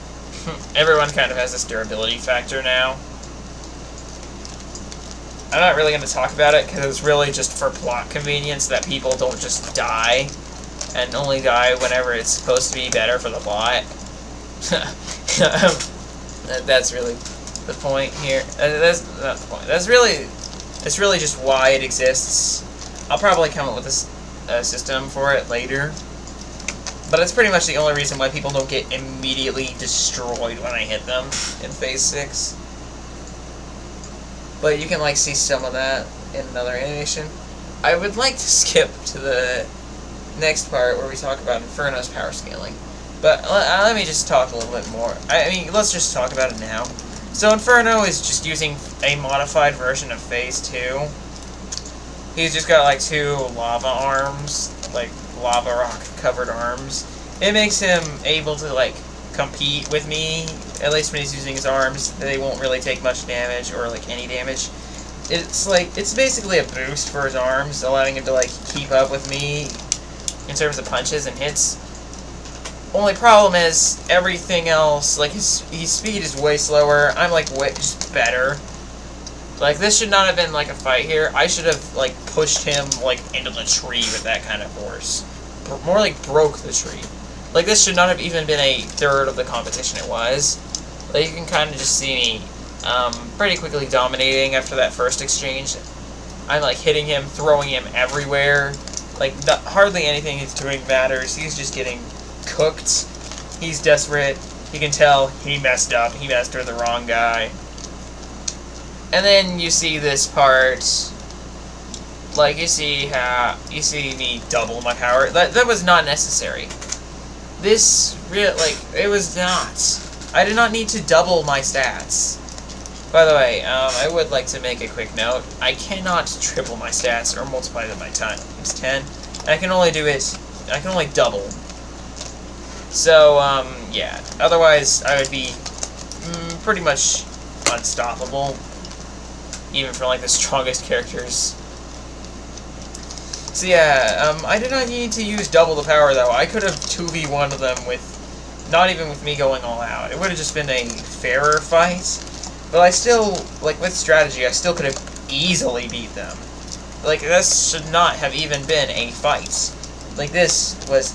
S1: everyone kind of has this durability factor now. I'm not really going to talk about it, because it's really just for plot convenience that people don't just die. and only die whenever it's supposed to be better for the plot. That's really the point here. That's not the point. That's really just why it exists. I'll probably come up with a system for it later. But it's pretty much the only reason why people don't get immediately destroyed when I hit them in Phase 6. But you can, like, see some of that in another animation. I would like to skip to the next part where we talk about Inferno's power scaling. But let me just talk a little bit more. I mean, let's just talk about it now. So Inferno is just using a modified version of Phase 2. He's just got, like, 2 lava arms, like, lava rock covered arms. It makes him able to, like, compete with me, at least when he's using his arms. They won't really take much damage, or, like, any damage. It's basically a boost for his arms, allowing him to, like, keep up with me in terms of punches and hits. Only problem is, everything else, like, his speed is way slower. I'm, like, way just better. Like, this should not have been, like, a fight here. I should have, like, pushed him, like, into the tree with that kind of force. More like broke the tree. Like, this should not have even been a third of the competition it was. Like, you can kind of just see me pretty quickly dominating after that first exchange. I'm, like, hitting him, throwing him everywhere. Like, hardly anything he's doing matters. He's just getting cooked. He's desperate. He can tell he messed up. He messed with the wrong guy. And then you see this part, like, you see me double my power. That was not necessary. This, it was not. I did not need to double my stats. By the way, I would like to make a quick note. I cannot triple my stats or multiply them by times 10. I can only do it, I can only double. So, yeah. Otherwise, I would be pretty much unstoppable. Even for, like, the strongest characters. So yeah, I did not need to use double the power, though. I could have 2v1'd them with, not even with me going all out. It would have just been a fairer fight. But I still, like, with strategy, I still could have easily beat them. Like, this should not have even been a fight. Like, this was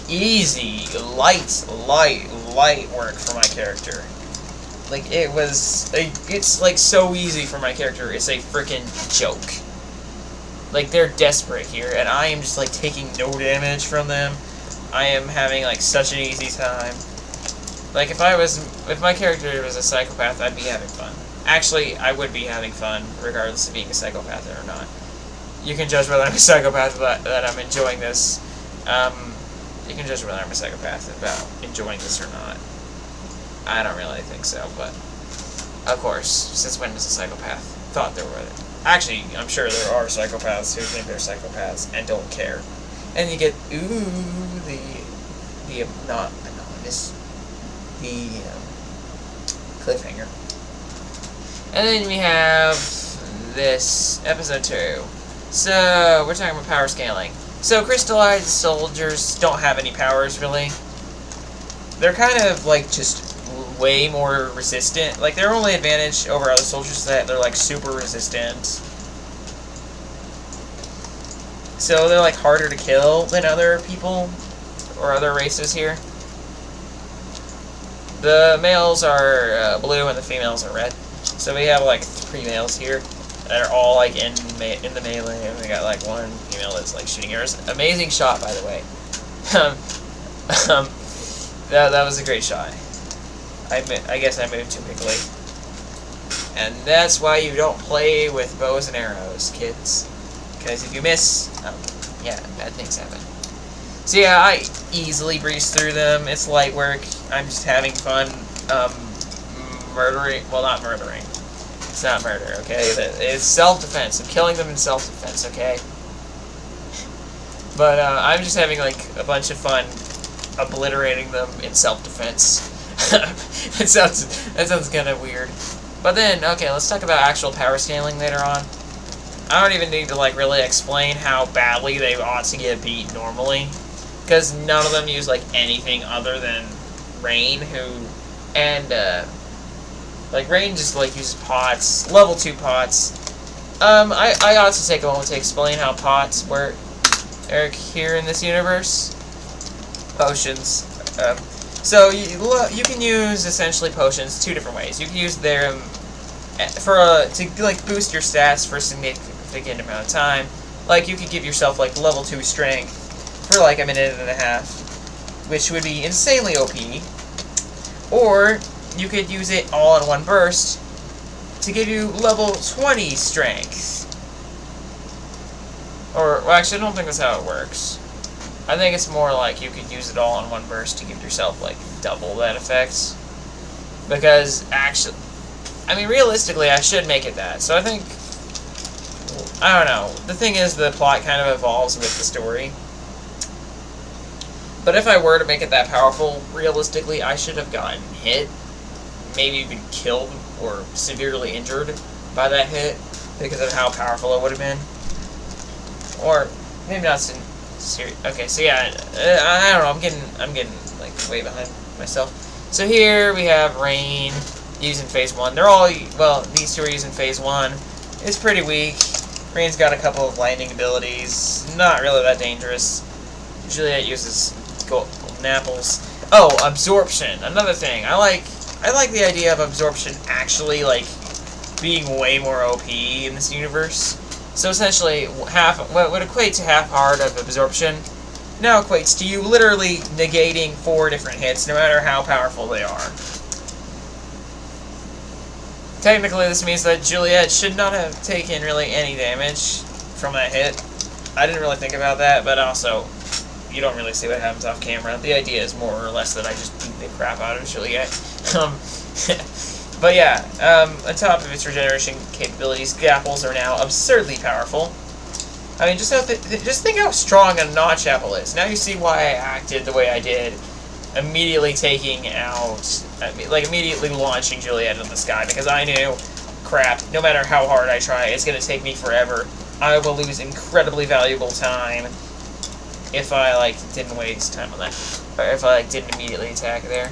S1: easy, light work for my character. Like, it's, like, so easy for my character, it's a frickin' joke. Like, they're desperate here, and I am just, like, taking no damage from them. I am having, like, such an easy time. Like, if my character was a psychopath, I'd be having fun. Actually, I would be having fun, regardless of being a psychopath or not. You can judge whether I'm a psychopath that I'm enjoying this. You can judge whether I'm a psychopath about enjoying this or not. I don't really think so, but of course, since when does a psychopath thought there were? Actually, I'm sure there are psychopaths who think they're psychopaths and don't care. And you get, the not anonymous, the cliffhanger. And then we have this episode 2. So we're talking about power scaling. So crystallized soldiers don't have any powers really. They're kind of like just way more resistant. Like, their only advantage over other soldiers is that they're, like, super resistant. So they're, like, harder to kill than other people or other races here. The males are blue and the females are red. So we have, like, 3 males here that are all, like, in the melee, and we got, like, 1 female that's, like, shooting arrows. Amazing shot, by the way. That was a great shot. I guess I moved too quickly. And that's why you don't play with bows and arrows, kids. Because if you miss, yeah, bad things happen. So yeah, I easily breeze through them. It's light work. I'm just having fun murdering. Well, not murdering. It's not murder, okay? It's self-defense. I'm killing them in self-defense, okay? But I'm just having, like, a bunch of fun obliterating them in self-defense. that sounds kind of weird. But then, okay, let's talk about actual power scaling later on. I don't even need to, like, really explain how badly they ought to get beat normally. Because none of them use, like, anything other than Rain, like, Rain just, like, uses pots, level 2 pots. I ought to take a moment to explain how pots work here in this universe. potions. So you can use essentially potions two different ways. You can use them to like boost your stats for a significant amount of time. Like you could give yourself like level 2 strength for like a minute and a half, which would be insanely OP. Or you could use it all in one burst to give you level 20 strength. Or, well, actually, I don't think that's how it works. I think it's more like you could use it all in one burst to give yourself, like, double that effect. Because, actually, I mean, realistically, I should make it that. So I think, I don't know. The thing is, the plot kind of evolves with the story. But if I were to make it that powerful, realistically, I should have gotten hit. Maybe even killed or severely injured by that hit because of how powerful it would have been. Or maybe not serious. Okay, so yeah, I don't know. I'm getting like way behind myself. So here we have Rain using Phase 1. They're all, well, these two are using Phase 1. It's pretty weak. Rain's got a couple of lightning abilities. Not really that dangerous. Juliet uses golden apples. Oh, absorption. Another thing. I like the idea of absorption actually like being way more OP in this universe. So essentially, what would equate to half heart of absorption now equates to you literally negating 4 different hits, no matter how powerful they are. Technically, this means that Juliet should not have taken really any damage from that hit. I didn't really think about that, but also, you don't really see what happens off camera. The idea is more or less that I just beat the crap out of Juliet. But yeah, on top of its regeneration capabilities, the apples are now absurdly powerful. I mean, just think how strong a notch apple is. Now you see why I acted the way I did, immediately taking out, like immediately launching Juliet in the sky, because I knew, crap, no matter how hard I try, it's going to take me forever. I will lose incredibly valuable time if I, like, didn't waste time on that. Or if I, like, didn't immediately attack there.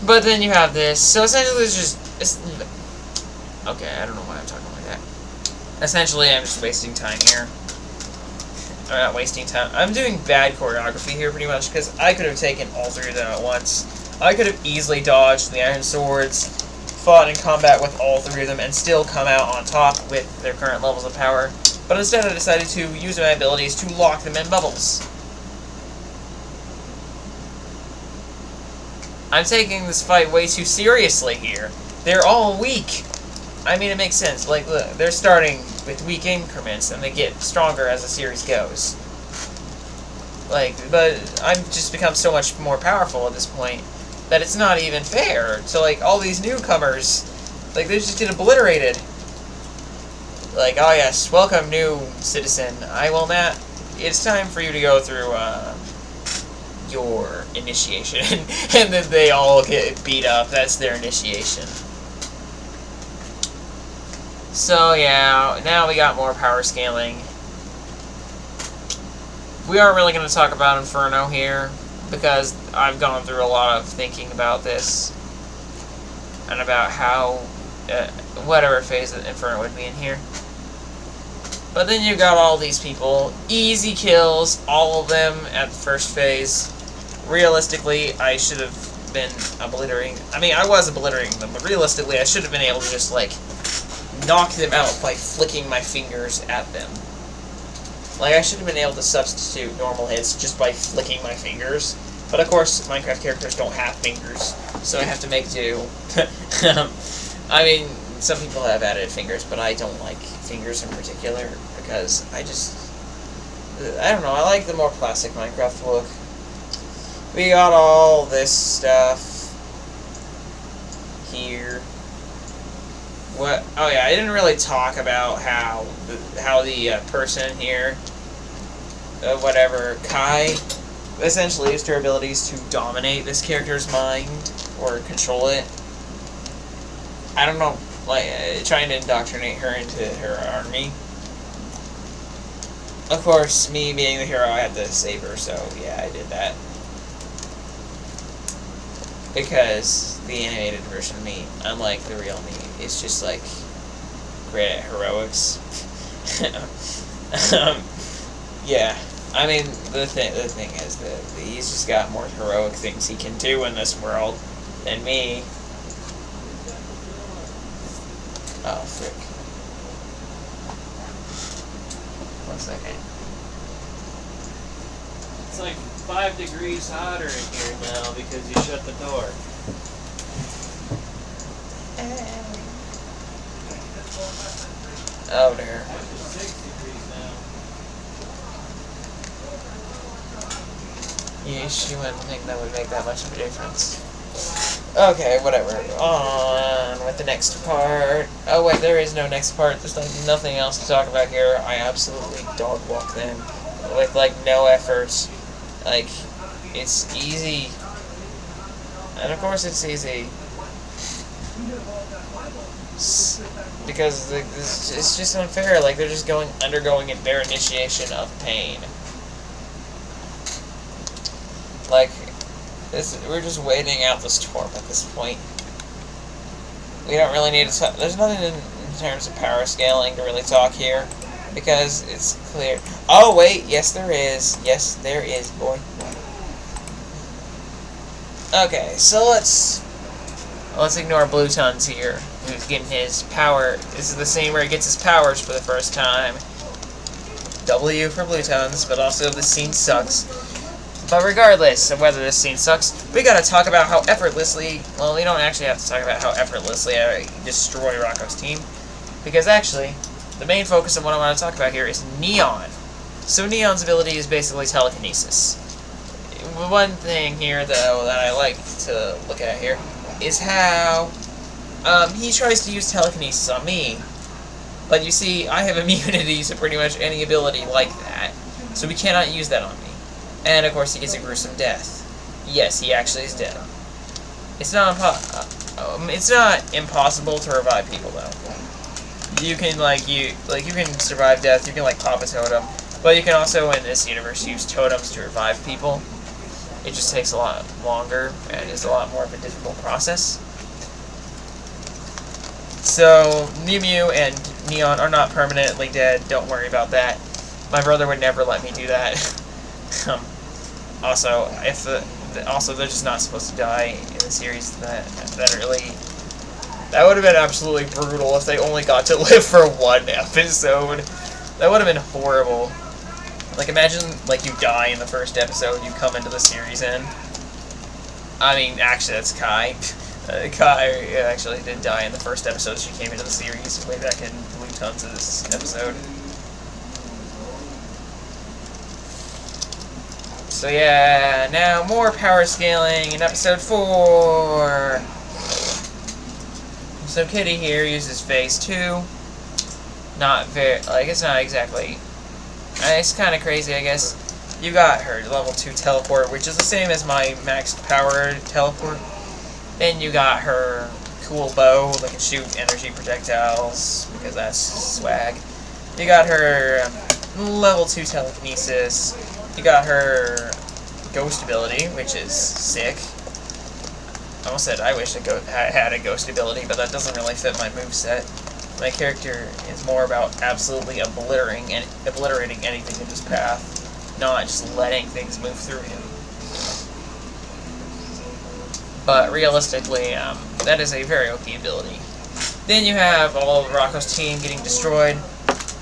S1: But then you have this. So essentially okay, I don't know why I'm talking like that. Essentially, I'm just wasting time here. I'm not wasting time. I'm doing bad choreography here pretty much, because I could have taken all 3 of them at once. I could have easily dodged the Iron Swords, fought in combat with all 3 of them, and still come out on top with their current levels of power. But instead I decided to use my abilities to lock them in bubbles. I'm taking this fight way too seriously here. They're all weak. I mean, it makes sense. Like, look, they're starting with weak increments, and they get stronger as the series goes. Like, but I've just become so much more powerful at this point that it's not even fair to, like, all these newcomers. Like, they just get obliterated. Like, oh yes, welcome, new citizen. I will not... It's time for you to go through, your initiation. And then they all get beat up. That's their initiation. So, yeah, now we got more power scaling. We aren't really going to talk about Inferno here, because I've gone through a lot of thinking about this, and about how, whatever phase that Inferno would be in here. But then you got all these people, easy kills, all of them at the first phase. Realistically, I should have been obliterating, I mean, I was obliterating them, but realistically, I should have been able to just, like, knock them out by flicking my fingers at them. Like, I should have been able to substitute normal hits just by flicking my fingers. But, of course, Minecraft characters don't have fingers, so I have to make do. I mean, some people have added fingers, but I don't like fingers in particular, because I don't know, I like the more classic Minecraft look. We got all this stuff here. What? Oh yeah, I didn't really talk about how the person here, whatever, Kai, essentially used her abilities to dominate this character's mind or control it. I don't know, like trying to indoctrinate her into her army. Of course, me being the hero, I had to save her, so yeah, I did that. Because the animated version of me, unlike the real me, is just like great at heroics. Yeah. I mean, the thing is that he's just got more heroic things he can do in this world than me. Oh, frick. 1 second.
S2: It's like 5 degrees hotter in here now because you shut the door.
S1: Oh dear.
S2: It's 6 degrees now.
S1: Yeesh, you wouldn't think that would make that much of a difference. Okay, whatever. On with the next part. Oh wait, there is no next part. There's nothing else to talk about here. I absolutely dog walk them with like no effort. Like, it's easy. And of course it's easy. Because it's just unfair. Like, they're just undergoing their initiation of pain. Like, we're just waiting out the storm at this point. We don't really need to talk. There's nothing in terms of power scaling to really talk here, because it's clear. Oh wait, yes there is. Yes there is, boy. Okay, so let's ignore Blue Tons here, who's getting his power. This is the scene where he gets his powers for the first time. W for Blue Tons, but also the scene sucks. But regardless of whether this scene sucks, we gotta talk about how effortlessly, well, we don't actually have to talk about how effortlessly I destroy Rocco's team, because actually, the main focus of what I want to talk about here is Neon. So Neon's ability is basically telekinesis. One thing here, though, that I like to look at here is how he tries to use telekinesis on me. But you see, I have immunity to pretty much any ability like that, so we cannot use that on me. And of course, he gets a gruesome death. Yes, he actually is dead. It's not impossible to revive people, though. You can you can survive death. You can pop a totem, but you can also in this universe use totems to revive people. It just takes a lot longer and is a lot more of a difficult process. So Mew and Neon are not permanently dead. Don't worry about that. My brother would never let me do that. Also, they're just not supposed to die in the series. That would have been absolutely brutal if they only got to live for 1 episode. That would have been horrible. Like, imagine you die in the first episode, you come into the series end. I mean, actually, that's Kai. Kai actually did die in the first episode. She came into the series way back in Blue Tons of this episode. So yeah, now more power scaling in episode 4. So Kitty here uses phase 2. Not very, it's not exactly, it's kind of crazy, I guess. You got her level 2 teleport, which is the same as my maxed power teleport. Then you got her cool bow that can shoot energy projectiles, because that's swag. You got her level 2 telekinesis. You got her ghost ability, which is sick. I almost said I wish I had a ghost ability, but that doesn't really fit my moveset. My character is more about absolutely obliterating anything in his path, not just letting things move through him. But realistically, that is a very OP ability. Then you have all of Rocco's team getting destroyed.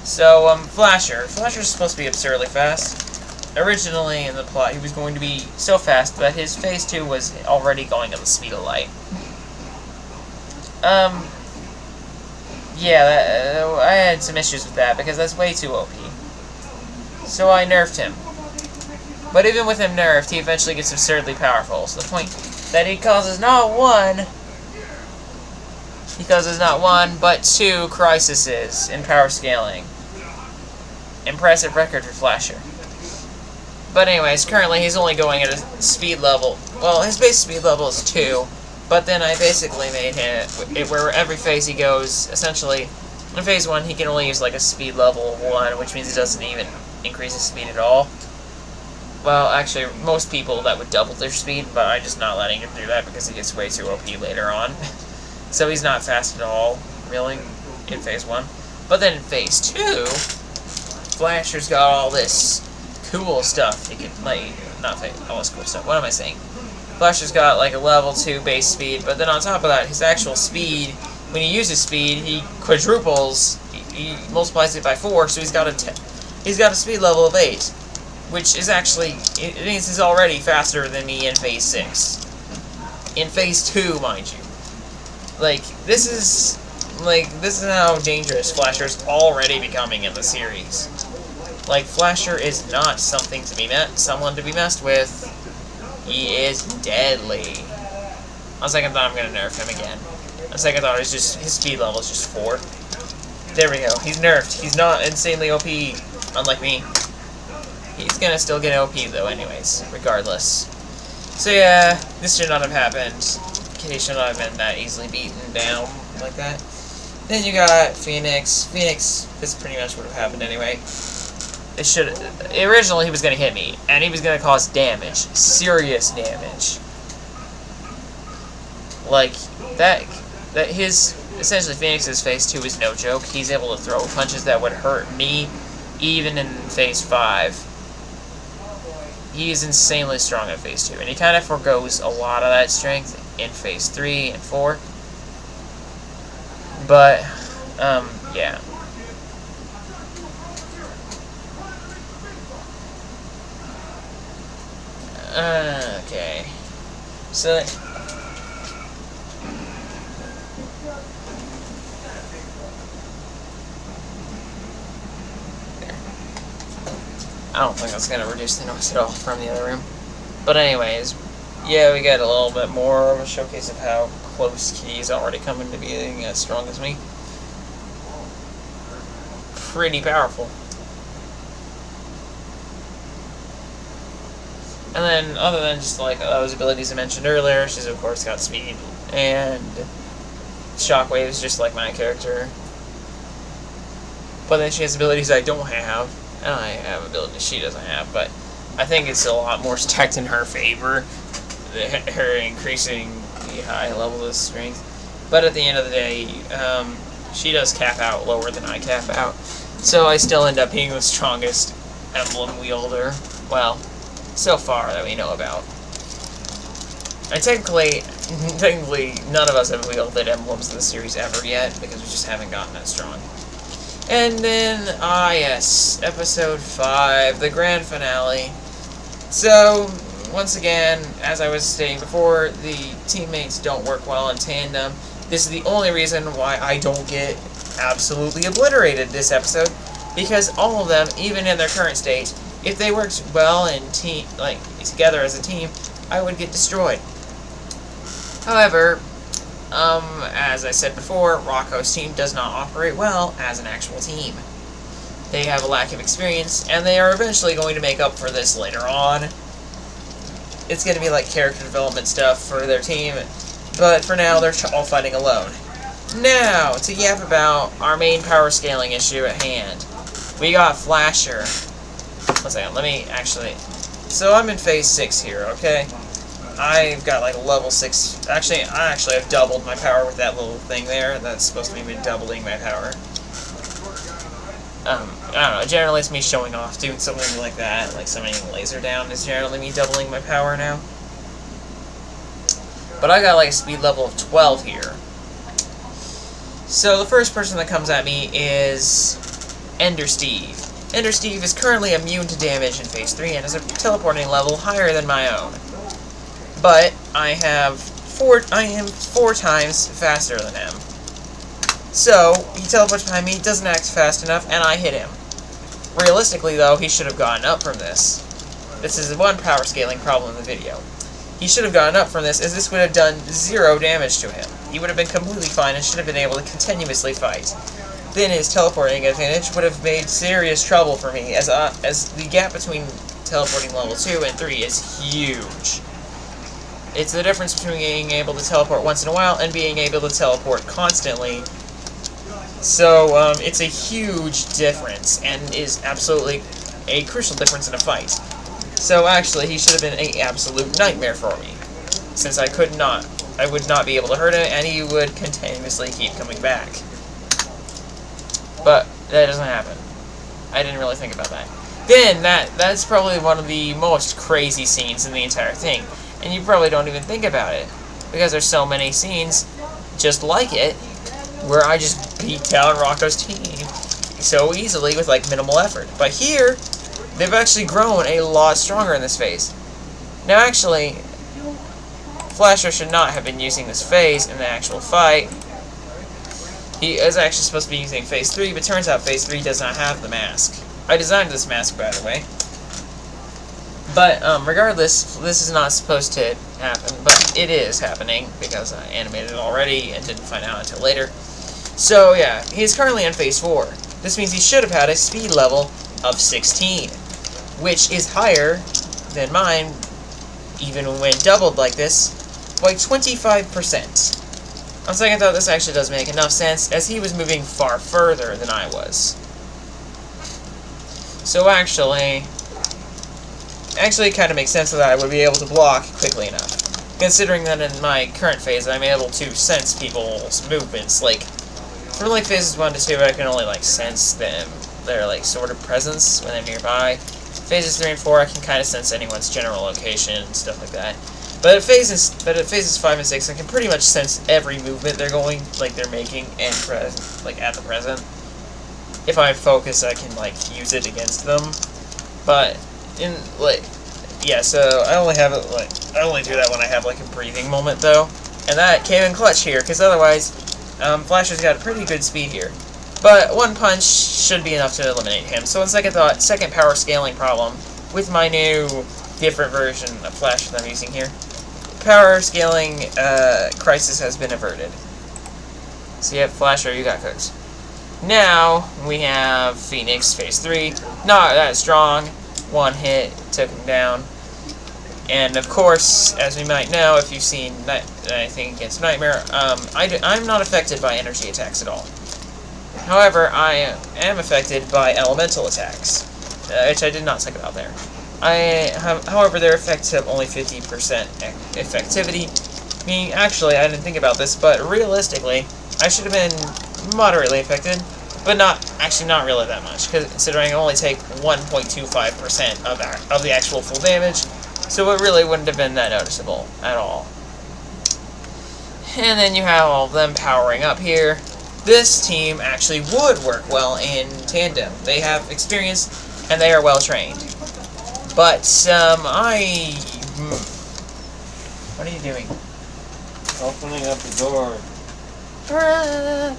S1: So, Flasher's supposed to be absurdly fast. Originally, in the plot, he was going to be so fast that his phase 2 was already going at the speed of light. Yeah, I had some issues with that, because that's way too OP. So I nerfed him. But even with him nerfed, he eventually gets absurdly powerful, to the point that he causes not one, but 2 crises in power scaling. Impressive record for Flasher. But anyways, currently he's only going at a speed level. Well, his base speed level is 2, but then I basically made it where every phase he goes, essentially, in phase 1 he can only use a speed level 1, which means he doesn't even increase his speed at all. Well, actually, most people that would double their speed, but I'm just not letting him do that because he gets way too OP later on. So he's not fast at all, really, in phase 1. But then in phase 2, Flasher's got all this cool stuff. He could, like, not all his cool stuff. What am I saying? Flasher's got like a level 2 base speed, but then on top of that, his actual speed, when he uses speed, he quadruples. He multiplies it by 4, so he's got a speed level of 8, which is actually, it means he's already faster than me in Phase 6. In Phase 2, mind you. Like, this is how dangerous Flasher's already becoming in the series. Like, Flasher is not someone to be messed with. He is deadly. On second thought, I'm gonna nerf him again. On second thought, his speed level is just 4. There we go. He's nerfed. He's not insanely OP, unlike me. He's gonna still get OP though, anyways, regardless. So yeah, this should not have happened. Kitty should not have been that easily beaten down like that. Then you got Phoenix. Phoenix, this pretty much would have happened anyway. Originally he was going to hit me, and he was going to cause damage. Serious damage. Like, essentially Phoenix's Phase 2 is no joke. He's able to throw punches that would hurt me, even in Phase 5. He is insanely strong at Phase 2, and he kind of forgoes a lot of that strength in Phase 3 and 4. But, yeah. Okay. So... I don't think that's going to reduce the noise at all from the other room. But anyways, yeah, we got a little bit more of a showcase of how close Kitty's already coming to being as strong as me. Pretty powerful. And then, other than just like those abilities I mentioned earlier, she's of course got speed and shockwaves, just like my character. But then she has abilities I don't have, and I have abilities she doesn't have. But I think it's a lot more stacked in her favor, her increasing the high level of strength. But at the end of the day, she does cap out lower than I cap out, so I still end up being the strongest emblem wielder. Well, so far that we know about. And technically, none of us have wielded emblems in the series ever yet, because we just haven't gotten that strong. And then, yes, Episode 5, the grand finale. So, once again, as I was saying before, the teammates don't work well in tandem. This is the only reason why I don't get absolutely obliterated this episode, because all of them, even in their current state, if they worked well in together as a team, I would get destroyed. However, as I said before, Rocco's team does not operate well as an actual team. They have a lack of experience, and they are eventually going to make up for this later on. It's going to be like character development stuff for their team, but for now, they're all fighting alone. Now, to yap about our main power scaling issue at hand. We got Flasher. 1 second, let me actually... So I'm in Phase 6 here, okay? I've got like a level 6... Actually, I have doubled my power with that little thing there. That's supposed to be me doubling my power. I don't know, generally it's me showing off, doing something like that, like summoning a laser down is generally me doubling my power now. But I got like a speed level of 12 here. So the first person that comes at me is Ender Steve. Ender Steve is currently immune to damage in Phase 3 and has a teleporting level higher than my own. But I am 4 times faster than him. So, he teleports behind me, doesn't act fast enough, and I hit him. Realistically, though, he should have gotten up from this. This is one power scaling problem in the video. He should have gotten up from this, as this would have done 0 damage to him. He would have been completely fine and should have been able to continuously fight. Then his teleporting advantage would have made serious trouble for me, as the gap between teleporting level 2 and 3 is huge. It's the difference between being able to teleport once in a while and being able to teleport constantly. So, it's a huge difference, and is absolutely a crucial difference in a fight. So, actually, he should have been an absolute nightmare for me, since I would not be able to hurt him, and he would continuously keep coming back. But that doesn't happen. I didn't really think about that. then that's probably one of the most crazy scenes in the entire thing. And you probably don't even think about it, because there's so many scenes just like it, where I just beat down Rocco's team so easily with like minimal effort. But here, they've actually grown a lot stronger in this phase. Now actually, Flasher should not have been using this phase in the actual fight. He is actually supposed to be using phase 3, but turns out phase 3 does not have the mask. I designed this mask, by the way. But regardless, this is not supposed to happen, but it is happening because I animated it already and didn't find out until later. So yeah, he is currently in phase 4. This means he should have had a speed level of 16, which is higher than mine, even when doubled like this, by 25%. On second thought, this actually does make enough sense, as he was moving far further than I was. So actually it kind of makes sense that I would be able to block quickly enough, considering that in my current phase I'm able to sense people's movements. Like, for like phases 1 to 2, I can only like sense them, their like sort of presence when they're nearby. Phases 3 and 4, I can kind of sense anyone's general location and stuff like that. But at phases 5 and 6, I can pretty much sense every movement they're making, and like at the present. If I focus, I can like use it against them. But so I only do that when I have like a breathing moment though, and that came in clutch here, because otherwise, Flasher's got a pretty good speed here. But one punch should be enough to eliminate him. So on second thought, second power scaling problem with my new different version of Flasher that I'm using here. Power scaling crisis has been averted. So you have Flasher, you got cooked. Now we have Phoenix phase 3. Not that strong. One hit took him down. And of course, as we might know, if you've seen anything against Nightmare, I'm not affected by energy attacks at all. However, I am affected by elemental attacks, which I did not talk about there. However, their effects have only 50% effectivity. Meaning, actually, I didn't think about this, but realistically, I should have been moderately affected, but not really that much, considering I only take 1.25% of the actual full damage, so it really wouldn't have been that noticeable at all. And then you have all of them powering up here. This team actually would work well in tandem. They have experience, and they are well trained. But, what are you doing?
S2: Opening up the door.
S1: Okay.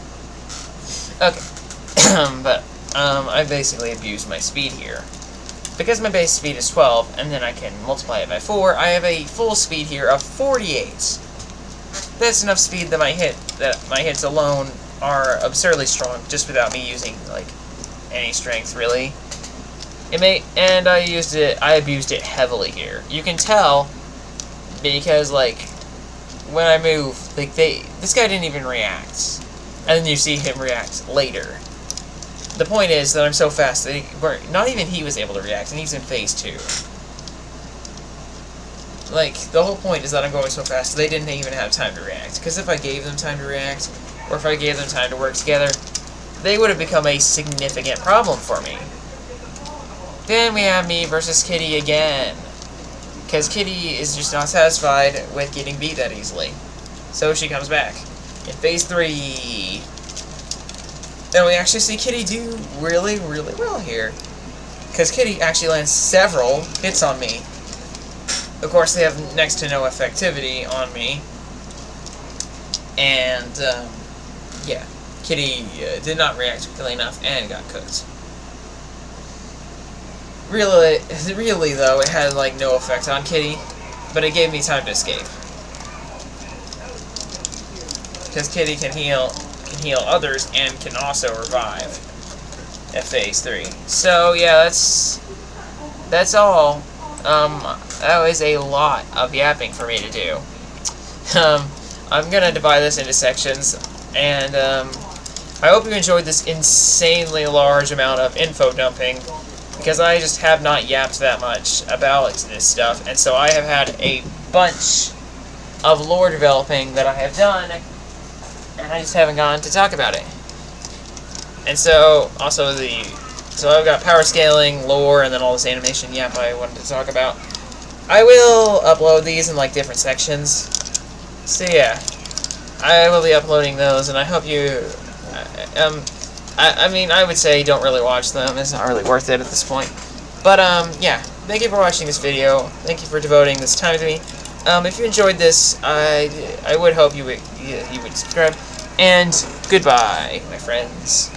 S1: But, I basically abused my speed here. Because my base speed is 12, and then I can multiply it by 4, I have a full speed here of 48. That's enough speed that my hits alone are absurdly strong, just without me using, like, any strength, really. And I abused it heavily here. You can tell, because, like, when I move, like, this guy didn't even react. And then you see him react later. The point is that I'm so fast that not even he was able to react, and he's in phase 2. Like, the whole point is that I'm going so fast, they didn't even have time to react. Because if I gave them time to react, or if I gave them time to work together, they would have become a significant problem for me. Then we have me versus Kitty again. Because Kitty is just not satisfied with getting beat that easily. So she comes back. In phase 3... Then we actually see Kitty do really, really well here. Because Kitty actually lands several hits on me. Of course, they have next to no effectivity on me. And, yeah. Kitty did not react quickly enough and got cooked. Really, though, it had, like, no effect on Kitty. But it gave me time to escape. Because Kitty can heal others and can also revive at phase 3. So yeah, that's all. That was a lot of yapping for me to do. I'm gonna divide this into sections, and I hope you enjoyed this insanely large amount of info dumping, because I just have not yapped that much about this stuff, and so I have had a bunch of lore developing that I have done, and I just haven't gotten to talk about it. And so, also the So I've got power scaling, lore, and then all this animation yap I wanted to talk about. I will upload these in like different sections. So yeah, I will be uploading those, and I hope you. I mean, I would say don't really watch them. It's not really worth it at this point. But yeah, thank you for watching this video. Thank you for devoting this time to me. If you enjoyed this, I would hope you would subscribe. And goodbye, my friends.